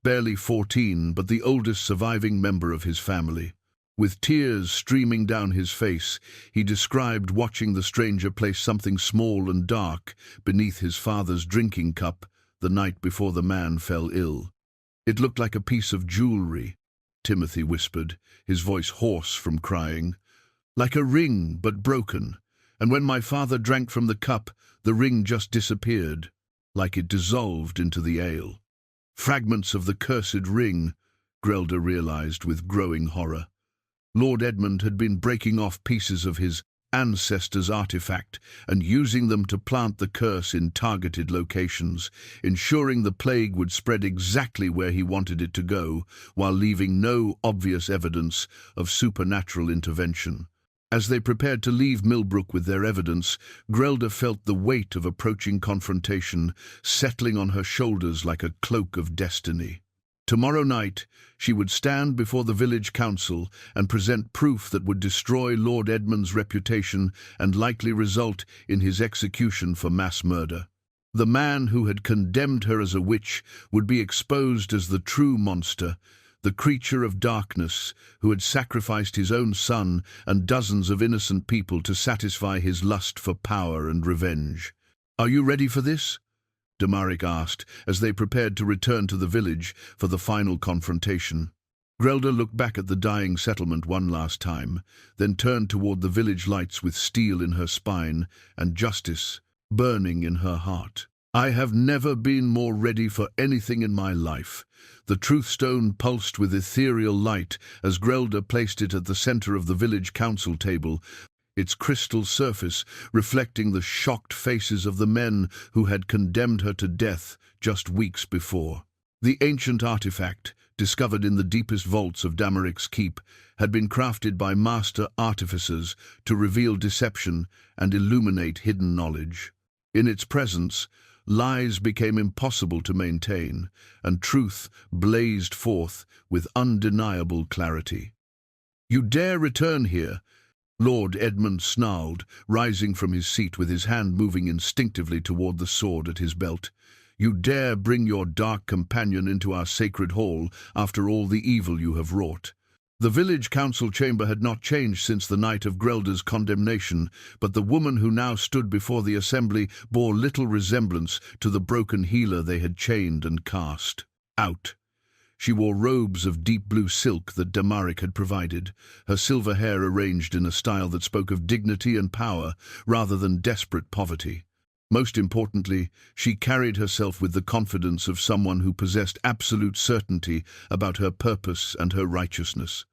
barely 14, but the oldest surviving member of his family. With tears streaming down his face, he described watching the stranger place something small and dark beneath his father's drinking cup the night before the man fell ill. "It looked like a piece of jewelry," Timothy whispered, his voice hoarse from crying. "Like a ring, but broken. And when my father drank from the cup, the ring just disappeared, like it dissolved into the ale." Fragments of the cursed ring, Grelda realized with growing horror. Lord Edmund had been breaking off pieces of his ancestors' artifact and using them to plant the curse in targeted locations, ensuring the plague would spread exactly where he wanted it to go, while leaving no obvious evidence of supernatural intervention. As they prepared to leave Millbrook with their evidence, Grelda felt the weight of approaching confrontation settling on her shoulders like a cloak of destiny. Tomorrow night, she would stand before the village council and present proof that would destroy Lord Edmund's reputation and likely result in his execution for mass murder. The man who had condemned her as a witch would be exposed as the true monster, the creature of darkness who had sacrificed his own son and dozens of innocent people to satisfy his lust for power and revenge. "Are you ready for this?" Damaric asked as they prepared to return to the village for the final confrontation. Grelda looked back at the dying settlement one last time, then turned toward the village lights with steel in her spine and justice burning in her heart. "I have never been more ready for anything in my life." The truth stone pulsed with ethereal light as Grelda placed it at the center of the village council table, its crystal surface reflecting the shocked faces of the men who had condemned her to death just weeks before. The ancient artifact, discovered in the deepest vaults of Damaric's keep, had been crafted by master artificers to reveal deception and illuminate hidden knowledge. In its presence, lies became impossible to maintain, and truth blazed forth with undeniable clarity. "You dare return here?" Lord Edmund snarled, rising from his seat with his hand moving instinctively toward the sword at his belt. "You dare bring your dark companion into our sacred hall after all the evil you have wrought?" The village council chamber had not changed since the night of Grelda's condemnation, but the woman who now stood before the assembly bore little resemblance to the broken healer they had chained and cast out. She wore robes of deep blue silk that Damaric had provided, her silver hair arranged in a style that spoke of dignity and power rather than desperate poverty. Most importantly, she carried herself with the confidence of someone who possessed absolute certainty about her purpose and her righteousness.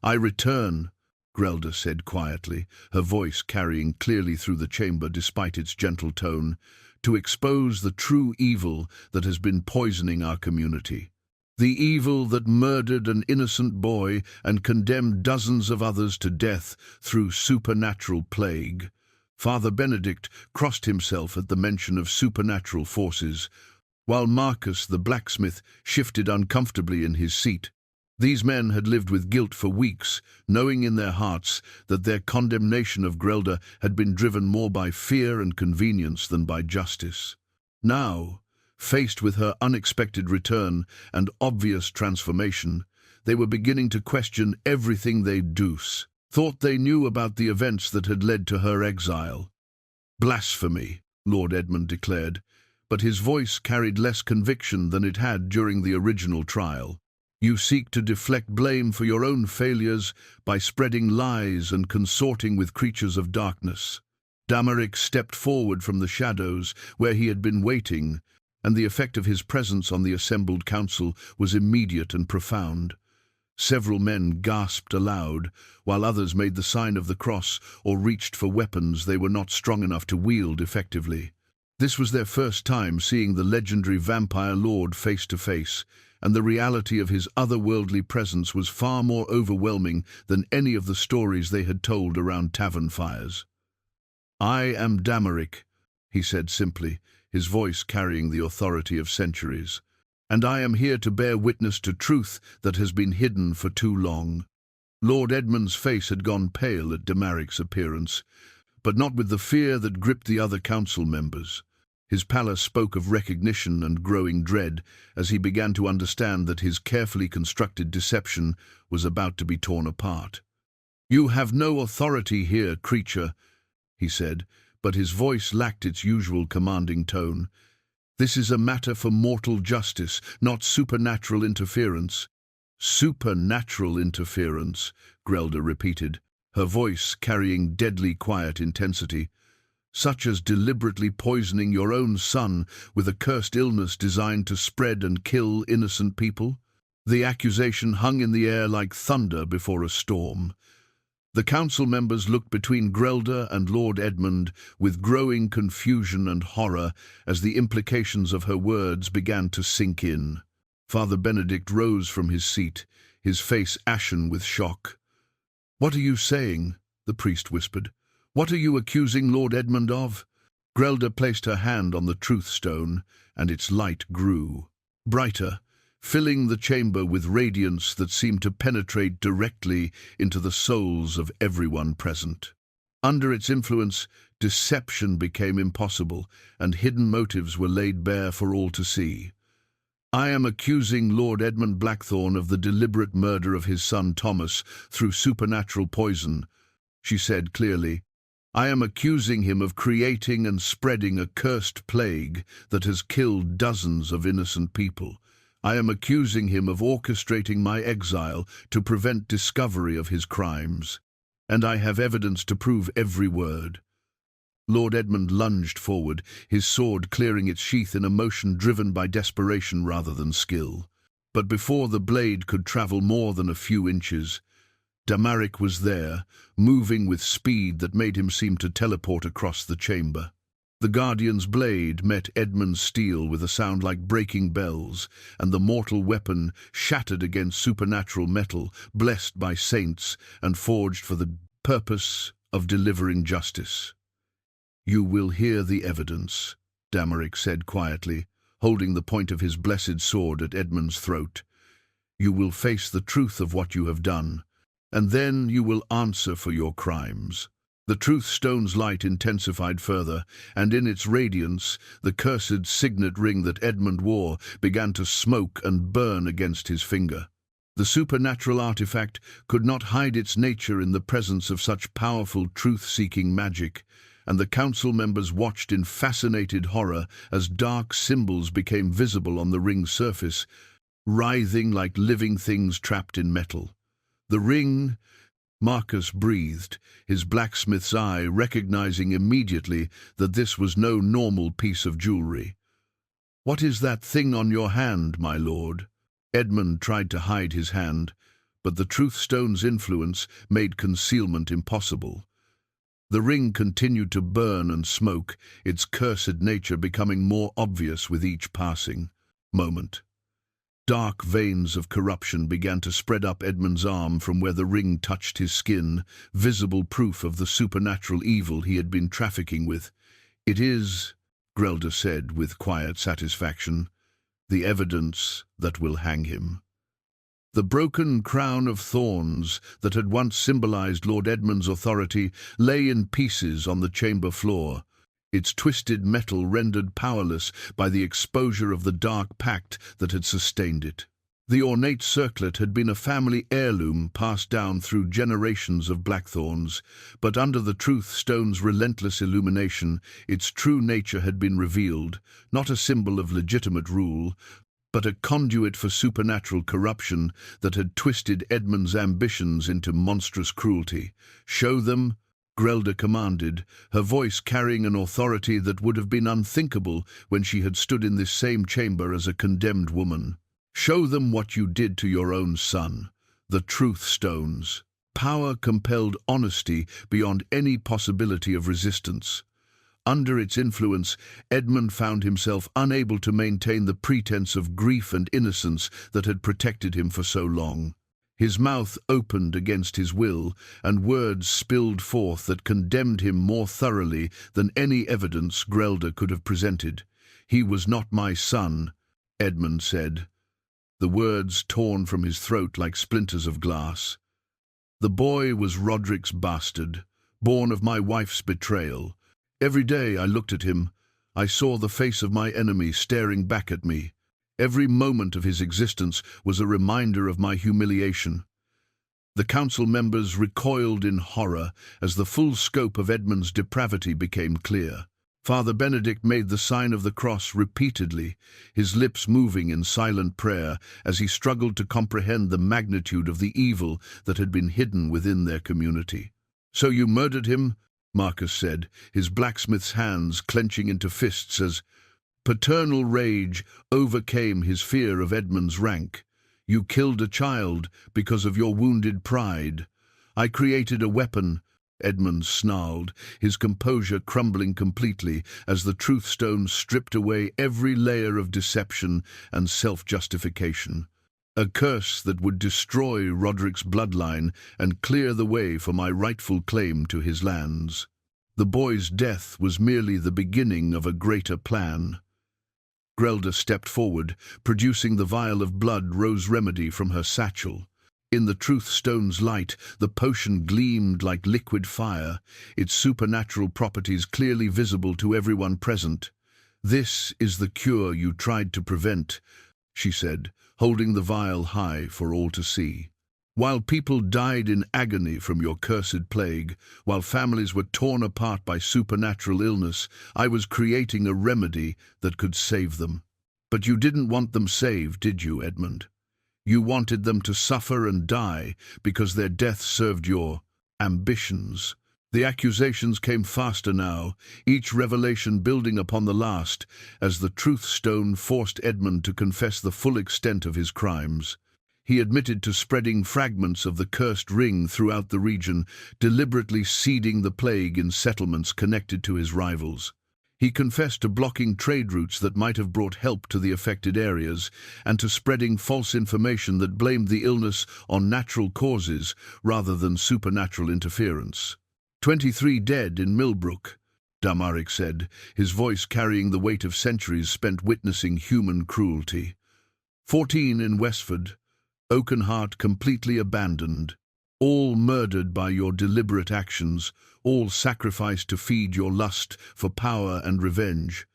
"I return," Grelda said quietly, her voice carrying clearly through the chamber despite its gentle tone, "to expose the true evil that has been poisoning our community. The evil that murdered an innocent boy and condemned dozens of others to death through supernatural plague." Father Benedict crossed himself at the mention of supernatural forces, while Marcus the blacksmith shifted uncomfortably in his seat. These men had lived with guilt for weeks, knowing in their hearts that their condemnation of Grelda had been driven more by fear and convenience than by justice. Now, faced with her unexpected return and obvious transformation, they were beginning to question everything thought they knew about the events that had led to her exile. "Blasphemy," Lord Edmund declared, but his voice carried less conviction than it had during the original trial. "You seek to deflect blame for your own failures by spreading lies and consorting with creatures of darkness." Damaric stepped forward from the shadows where he had been waiting, and the effect of his presence on the assembled council was immediate and profound. Several men gasped aloud, while others made the sign of the cross or reached for weapons they were not strong enough to wield effectively. This was their first time seeing the legendary vampire lord face to face, and the reality of his otherworldly presence was far more overwhelming than any of the stories they had told around tavern fires. "I am Damaric," he said simply, his voice carrying the authority of centuries, "and I am here to bear witness to truth that has been hidden for too long." Lord Edmund's face had gone pale at Damaric's appearance, but not with the fear that gripped the other council members. His pallor spoke of recognition and growing dread as he began to understand that his carefully constructed deception was about to be torn apart. "You have no authority here, creature," he said, but his voice lacked its usual commanding tone. "This is a matter for mortal justice, not supernatural interference." "Supernatural interference," Grelda repeated, her voice carrying deadly quiet intensity. "Such as deliberately poisoning your own son with a cursed illness designed to spread and kill innocent people?" The accusation hung in the air like thunder before a storm. The council members looked between Grelda and Lord Edmund with growing confusion and horror as the implications of her words began to sink in. Father Benedict rose from his seat, his face ashen with shock. "What are you saying?" the priest whispered. "What are you accusing Lord Edmund of?" Grelda placed her hand on the truth stone, and its light grew brighter, filling the chamber with radiance that seemed to penetrate directly into the souls of everyone present. Under its influence, deception became impossible, and hidden motives were laid bare for all to see. "I am accusing Lord Edmund Blackthorne of the deliberate murder of his son Thomas through supernatural poison," she said clearly. "I am accusing him of creating and spreading a cursed plague that has killed dozens of innocent people. I am accusing him of orchestrating my exile to prevent discovery of his crimes. And I have evidence to prove every word." Lord Edmund lunged forward, his sword clearing its sheath in a motion driven by desperation rather than skill. But before the blade could travel more than a few inches, Damaric was there, moving with speed that made him seem to teleport across the chamber. The Guardian's blade met Edmund's steel with a sound like breaking bells, and the mortal weapon shattered against supernatural metal, blessed by saints and forged for the purpose of delivering justice. "You will hear the evidence," Damaric said quietly, holding the point of his blessed sword at Edmund's throat. "You will face the truth of what you have done, and then you will answer for your crimes." The truth stone's light intensified further, and in its radiance, the cursed signet ring that Edmund wore began to smoke and burn against his finger. The supernatural artifact could not hide its nature in the presence of such powerful truth-seeking magic, and the council members watched in fascinated horror as dark symbols became visible on the ring's surface, writhing like living things trapped in metal. The ring... Marcus breathed, his blacksmith's eye recognizing immediately that this was no normal piece of jewelry. "What is that thing on your hand, my lord?" Edmund tried to hide his hand, but the truth stone's influence made concealment impossible. The ring continued to burn and smoke, its cursed nature becoming more obvious with each passing moment. Dark veins of corruption began to spread up Edmund's arm from where the ring touched his skin, visible proof of the supernatural evil he had been trafficking with. "It is," Grelda said with quiet satisfaction, "the evidence that will hang him." The broken crown of thorns that had once symbolized Lord Edmund's authority lay in pieces on the chamber floor, its twisted metal rendered powerless by the exposure of the dark pact that had sustained it. The ornate circlet had been a family heirloom passed down through generations of Blackthorns, but under the truth stone's relentless illumination, its true nature had been revealed, not a symbol of legitimate rule, but a conduit for supernatural corruption that had twisted Edmund's ambitions into monstrous cruelty. "Show them," Grelda commanded, her voice carrying an authority that would have been unthinkable when she had stood in this same chamber as a condemned woman. "Show them what you did to your own son, the truth stones." Power compelled honesty beyond any possibility of resistance. Under its influence, Edmund found himself unable to maintain the pretense of grief and innocence that had protected him for so long. His mouth opened against his will, and words spilled forth that condemned him more thoroughly than any evidence Grelda could have presented. "He was not my son," Edmund said, the words torn from his throat like splinters of glass. "The boy was Roderick's bastard, born of my wife's betrayal. Every day I looked at him, I saw the face of my enemy staring back at me. Every moment of his existence was a reminder of my humiliation. The council members recoiled in horror as the full scope of Edmund's depravity became clear. Father Benedict made the sign of the cross repeatedly, his lips moving in silent prayer as he struggled to comprehend the magnitude of the evil that had been hidden within their community. "So you murdered him?" Marcus said, his blacksmith's hands clenching into fists as paternal rage overcame his fear of Edmund's rank. "You killed a child because of your wounded pride." "I created a weapon," Edmund snarled, his composure crumbling completely as the truth stone stripped away every layer of deception and self-justification. "A curse that would destroy Roderick's bloodline and clear the way for my rightful claim to his lands." The boy's death was merely the beginning of a greater plan. Grelda stepped forward, producing the vial of blood rose remedy from her satchel. In the truth stone's light, the potion gleamed like liquid fire, its supernatural properties clearly visible to everyone present. "This is the cure you tried to prevent," she said, holding the vial high for all to see. "While people died in agony from your cursed plague, while families were torn apart by supernatural illness, I was creating a remedy that could save them. But you didn't want them saved, did you, Edmund? You wanted them to suffer and die because their death served your ambitions." The accusations came faster now, each revelation building upon the last, as the truth stone forced Edmund to confess the full extent of his crimes. He admitted to spreading fragments of the cursed ring throughout the region, deliberately seeding the plague in settlements connected to his rivals. He confessed to blocking trade routes that might have brought help to the affected areas, and to spreading false information that blamed the illness on natural causes rather than supernatural interference. 23 dead in Millbrook," Damaric said, his voice carrying the weight of centuries spent witnessing human cruelty. 14 in Westford, Oakenheart completely abandoned. All murdered by your deliberate actions, all sacrificed to feed your lust for power and revenge.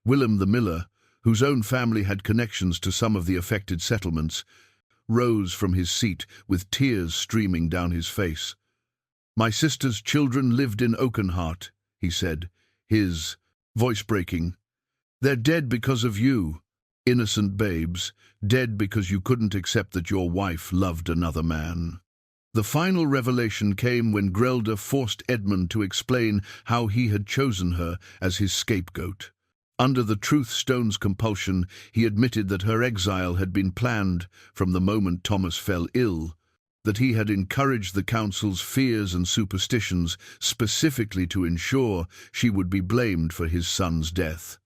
Willem the miller, whose own family had connections to some of the affected settlements, rose from his seat with tears streaming down his face. "My sister's children lived in Oakenheart," he said, his voice breaking. "They're dead because of you. Innocent babes, dead because you couldn't accept that your wife loved another man." The final revelation came when Grelda forced Edmund to explain how he had chosen her as his scapegoat. Under the truth stone's compulsion, he admitted that her exile had been planned from the moment Thomas fell ill, that he had encouraged the council's fears and superstitions specifically to ensure she would be blamed for his son's death.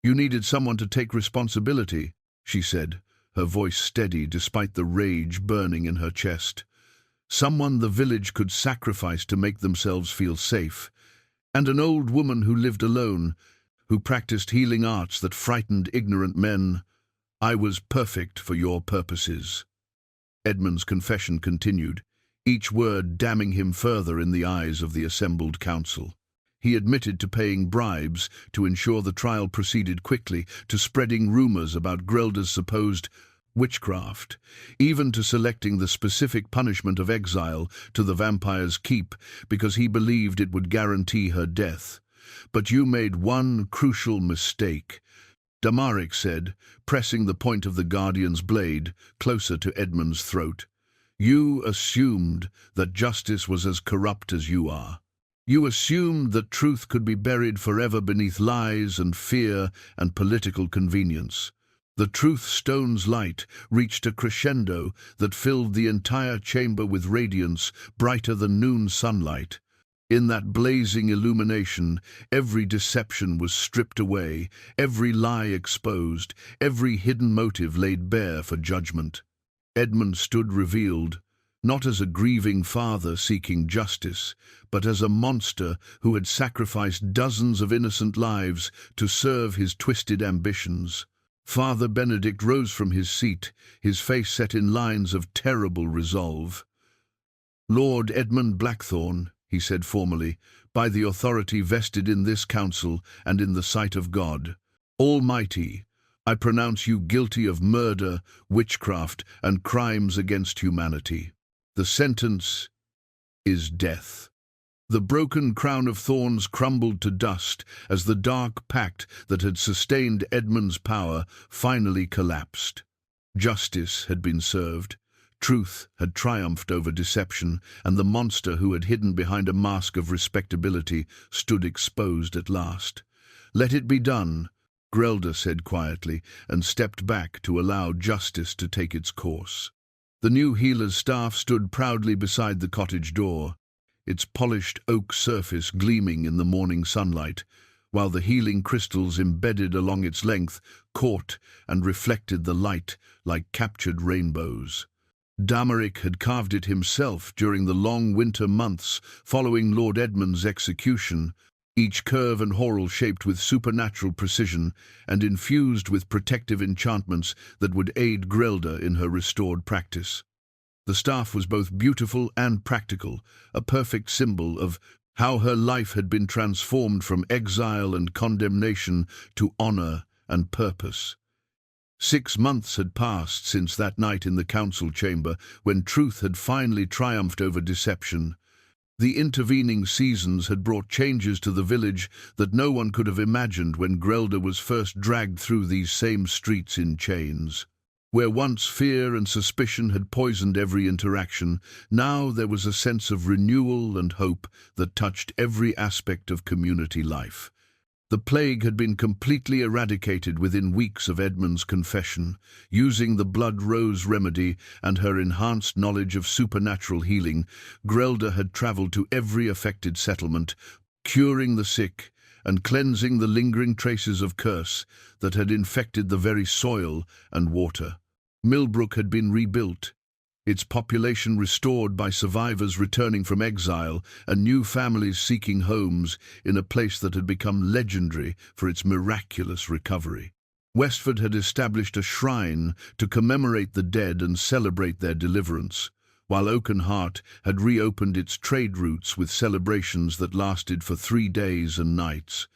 "You needed someone to take responsibility," she said, her voice steady despite the rage burning in her chest. "Someone the village could sacrifice to make themselves feel safe. And an old woman who lived alone, who practiced healing arts that frightened ignorant men. I was perfect for your purposes." Edmund's confession continued, each word damning him further in the eyes of the assembled council. He admitted to paying bribes to ensure the trial proceeded quickly, to spreading rumors about Grelda's supposed witchcraft, even to selecting the specific punishment of exile to the vampire's keep because he believed it would guarantee her death. "But you made one crucial mistake," Damaric said, pressing the point of the Guardian's blade closer to Edmund's throat. "You assumed that justice was as corrupt as you are. You assumed that truth could be buried forever beneath lies and fear and political convenience. The truth stone's light reached a crescendo that filled the entire chamber with radiance brighter than noon sunlight. In that blazing illumination, every deception was stripped away, every lie exposed, every hidden motive laid bare for judgment. Edmund stood revealed, not as a grieving father seeking justice, but as a monster who had sacrificed dozens of innocent lives to serve his twisted ambitions. Father Benedict rose from his seat, his face set in lines of terrible resolve. "Lord Edmund Blackthorne," he said formally, "by the authority vested in this council and in the sight of God Almighty, I pronounce you guilty of murder, witchcraft, and crimes against humanity. The sentence is death." The broken crown of thorns crumbled to dust as the dark pact that had sustained Edmund's power finally collapsed. Justice had been served. Truth had triumphed over deception, and the monster who had hidden behind a mask of respectability stood exposed at last. "Let it be done," Grelda said quietly, and stepped back to allow justice to take its course. The new healer's staff stood proudly beside the cottage door, its polished oak surface gleaming in the morning sunlight, while the healing crystals embedded along its length caught and reflected the light like captured rainbows. Damaric had carved it himself during the long winter months following Lord Edmund's execution, each curve and whorl shaped with supernatural precision and infused with protective enchantments that would aid Grelda in her restored practice. The staff was both beautiful and practical, a perfect symbol of how her life had been transformed from exile and condemnation to honor and purpose. 6 months had passed since that night in the council chamber when truth had finally triumphed over deception. The intervening seasons had brought changes to the village that no one could have imagined when Grelda was first dragged through these same streets in chains. Where once fear and suspicion had poisoned every interaction, now there was a sense of renewal and hope that touched every aspect of community life. The plague had been completely eradicated within weeks of Edmund's confession. Using the blood rose remedy and her enhanced knowledge of supernatural healing, Grelda had travelled to every affected settlement, curing the sick and cleansing the lingering traces of curse that had infected the very soil and water. Millbrook had been rebuilt, its population restored by survivors returning from exile and new families seeking homes in a place that had become legendary for its miraculous recovery. Westford had established a shrine to commemorate the dead and celebrate their deliverance, while Oakenheart had reopened its trade routes with celebrations that lasted for 3 days and nights.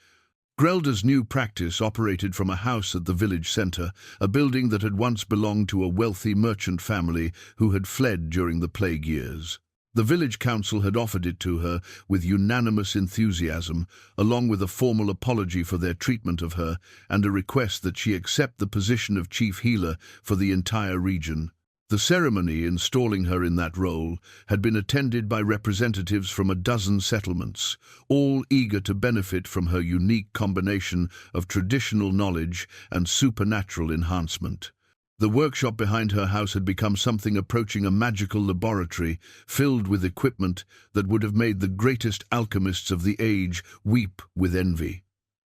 Grelda's new practice operated from a house at the village centre, a building that had once belonged to a wealthy merchant family who had fled during the plague years. The village council had offered it to her with unanimous enthusiasm, along with a formal apology for their treatment of her and a request that she accept the position of chief healer for the entire region. The ceremony installing her in that role had been attended by representatives from a dozen settlements, all eager to benefit from her unique combination of traditional knowledge and supernatural enhancement. The workshop behind her house had become something approaching a magical laboratory filled with equipment that would have made the greatest alchemists of the age weep with envy.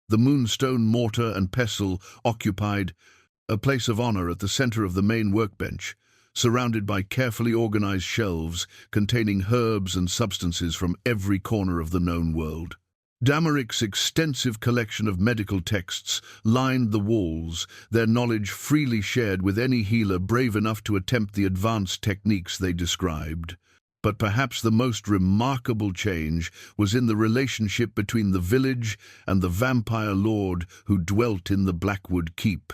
The moonstone mortar and pestle occupied a place of honor at the center of the main workbench, surrounded by carefully organized shelves containing herbs and substances from every corner of the known world. Damaric's extensive collection of medical texts lined the walls, their knowledge freely shared with any healer brave enough to attempt the advanced techniques they described. But perhaps the most remarkable change was in the relationship between the village and the vampire lord who dwelt in the Blackwood Keep.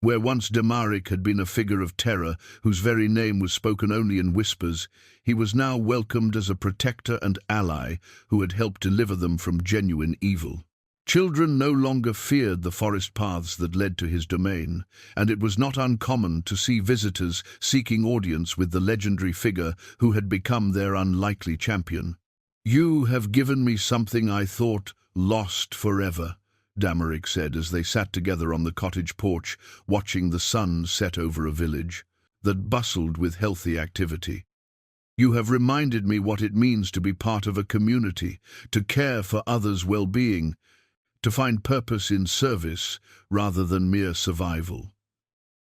Where once Damaric had been a figure of terror whose very name was spoken only in whispers, he was now welcomed as a protector and ally who had helped deliver them from genuine evil. Children no longer feared the forest paths that led to his domain, and it was not uncommon to see visitors seeking audience with the legendary figure who had become their unlikely champion. "You have given me something I thought lost forever," Damaric said as they sat together on the cottage porch, watching the sun set over a village that bustled with healthy activity. "You have reminded me what it means to be part of a community, to care for others' well-being, to find purpose in service rather than mere survival."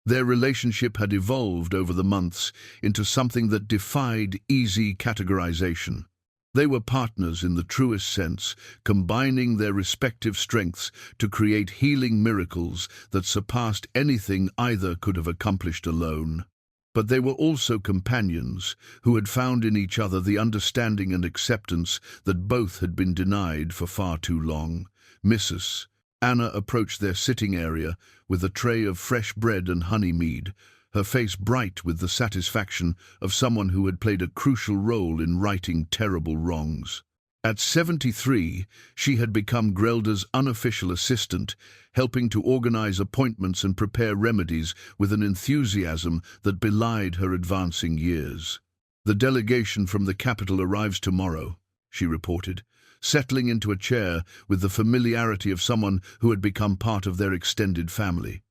Their relationship had evolved over the months into something that defied easy categorization. They were partners in the truest sense, combining their respective strengths to create healing miracles that surpassed anything either could have accomplished alone. But they were also companions who had found in each other the understanding and acceptance that both had been denied for far too long. Mrs. Anna approached their sitting area with a tray of fresh bread and honey mead, her face bright with the satisfaction of someone who had played a crucial role in righting terrible wrongs. At 73, she had become Grelda's unofficial assistant, helping to organize appointments and prepare remedies with an enthusiasm that belied her advancing years. "The delegation from the capital arrives tomorrow," she reported, settling into a chair with the familiarity of someone who had become part of their extended family.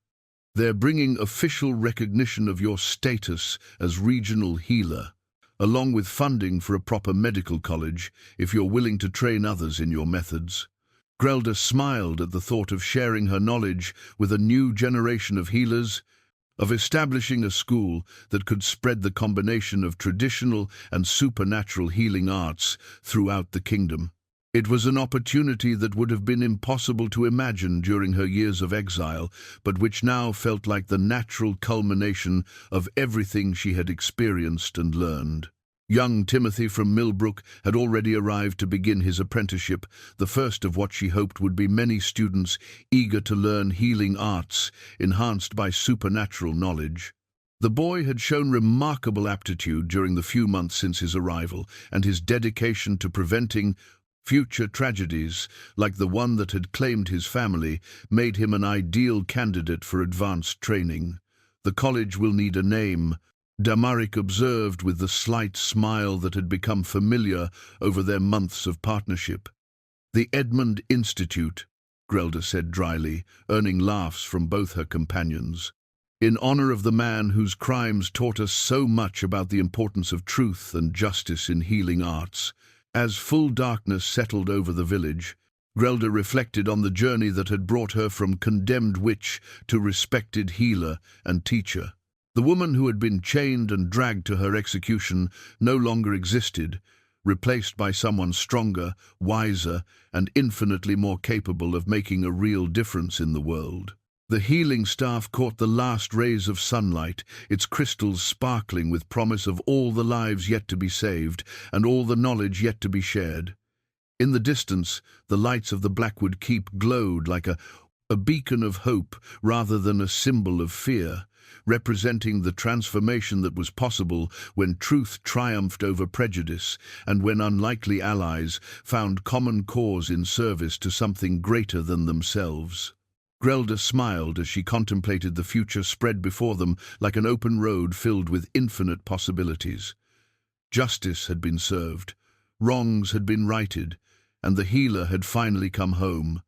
"They're bringing official recognition of your status as regional healer, along with funding for a proper medical college if you're willing to train others in your methods." Grelda smiled at the thought of sharing her knowledge with a new generation of healers, of establishing a school that could spread the combination of traditional and supernatural healing arts throughout the kingdom. It was an opportunity that would have been impossible to imagine during her years of exile, but which now felt like the natural culmination of everything she had experienced and learned. Young Timothy from Millbrook had already arrived to begin his apprenticeship, the first of what she hoped would be many students eager to learn healing arts, enhanced by supernatural knowledge. The boy had shown remarkable aptitude during the few months since his arrival, and his dedication to preventing future tragedies, like the one that had claimed his family, made him an ideal candidate for advanced training. "The college will need a name," Damaric observed with the slight smile that had become familiar over their months of partnership. "The Edmund Institute," Grelda said dryly, earning laughs from both her companions. "In honor of the man whose crimes taught us so much about the importance of truth and justice in healing arts." As full darkness settled over the village, Grelda reflected on the journey that had brought her from condemned witch to respected healer and teacher. The woman who had been chained and dragged to her execution no longer existed, replaced by someone stronger, wiser, and infinitely more capable of making a real difference in the world. The healing staff caught the last rays of sunlight, its crystals sparkling with promise of all the lives yet to be saved and all the knowledge yet to be shared. In the distance, the lights of the Blackwood Keep glowed like a beacon of hope rather than a symbol of fear, representing the transformation that was possible when truth triumphed over prejudice and when unlikely allies found common cause in service to something greater than themselves. Grelda smiled as she contemplated the future spread before them like an open road filled with infinite possibilities. Justice had been served, wrongs had been righted, and the healer had finally come home.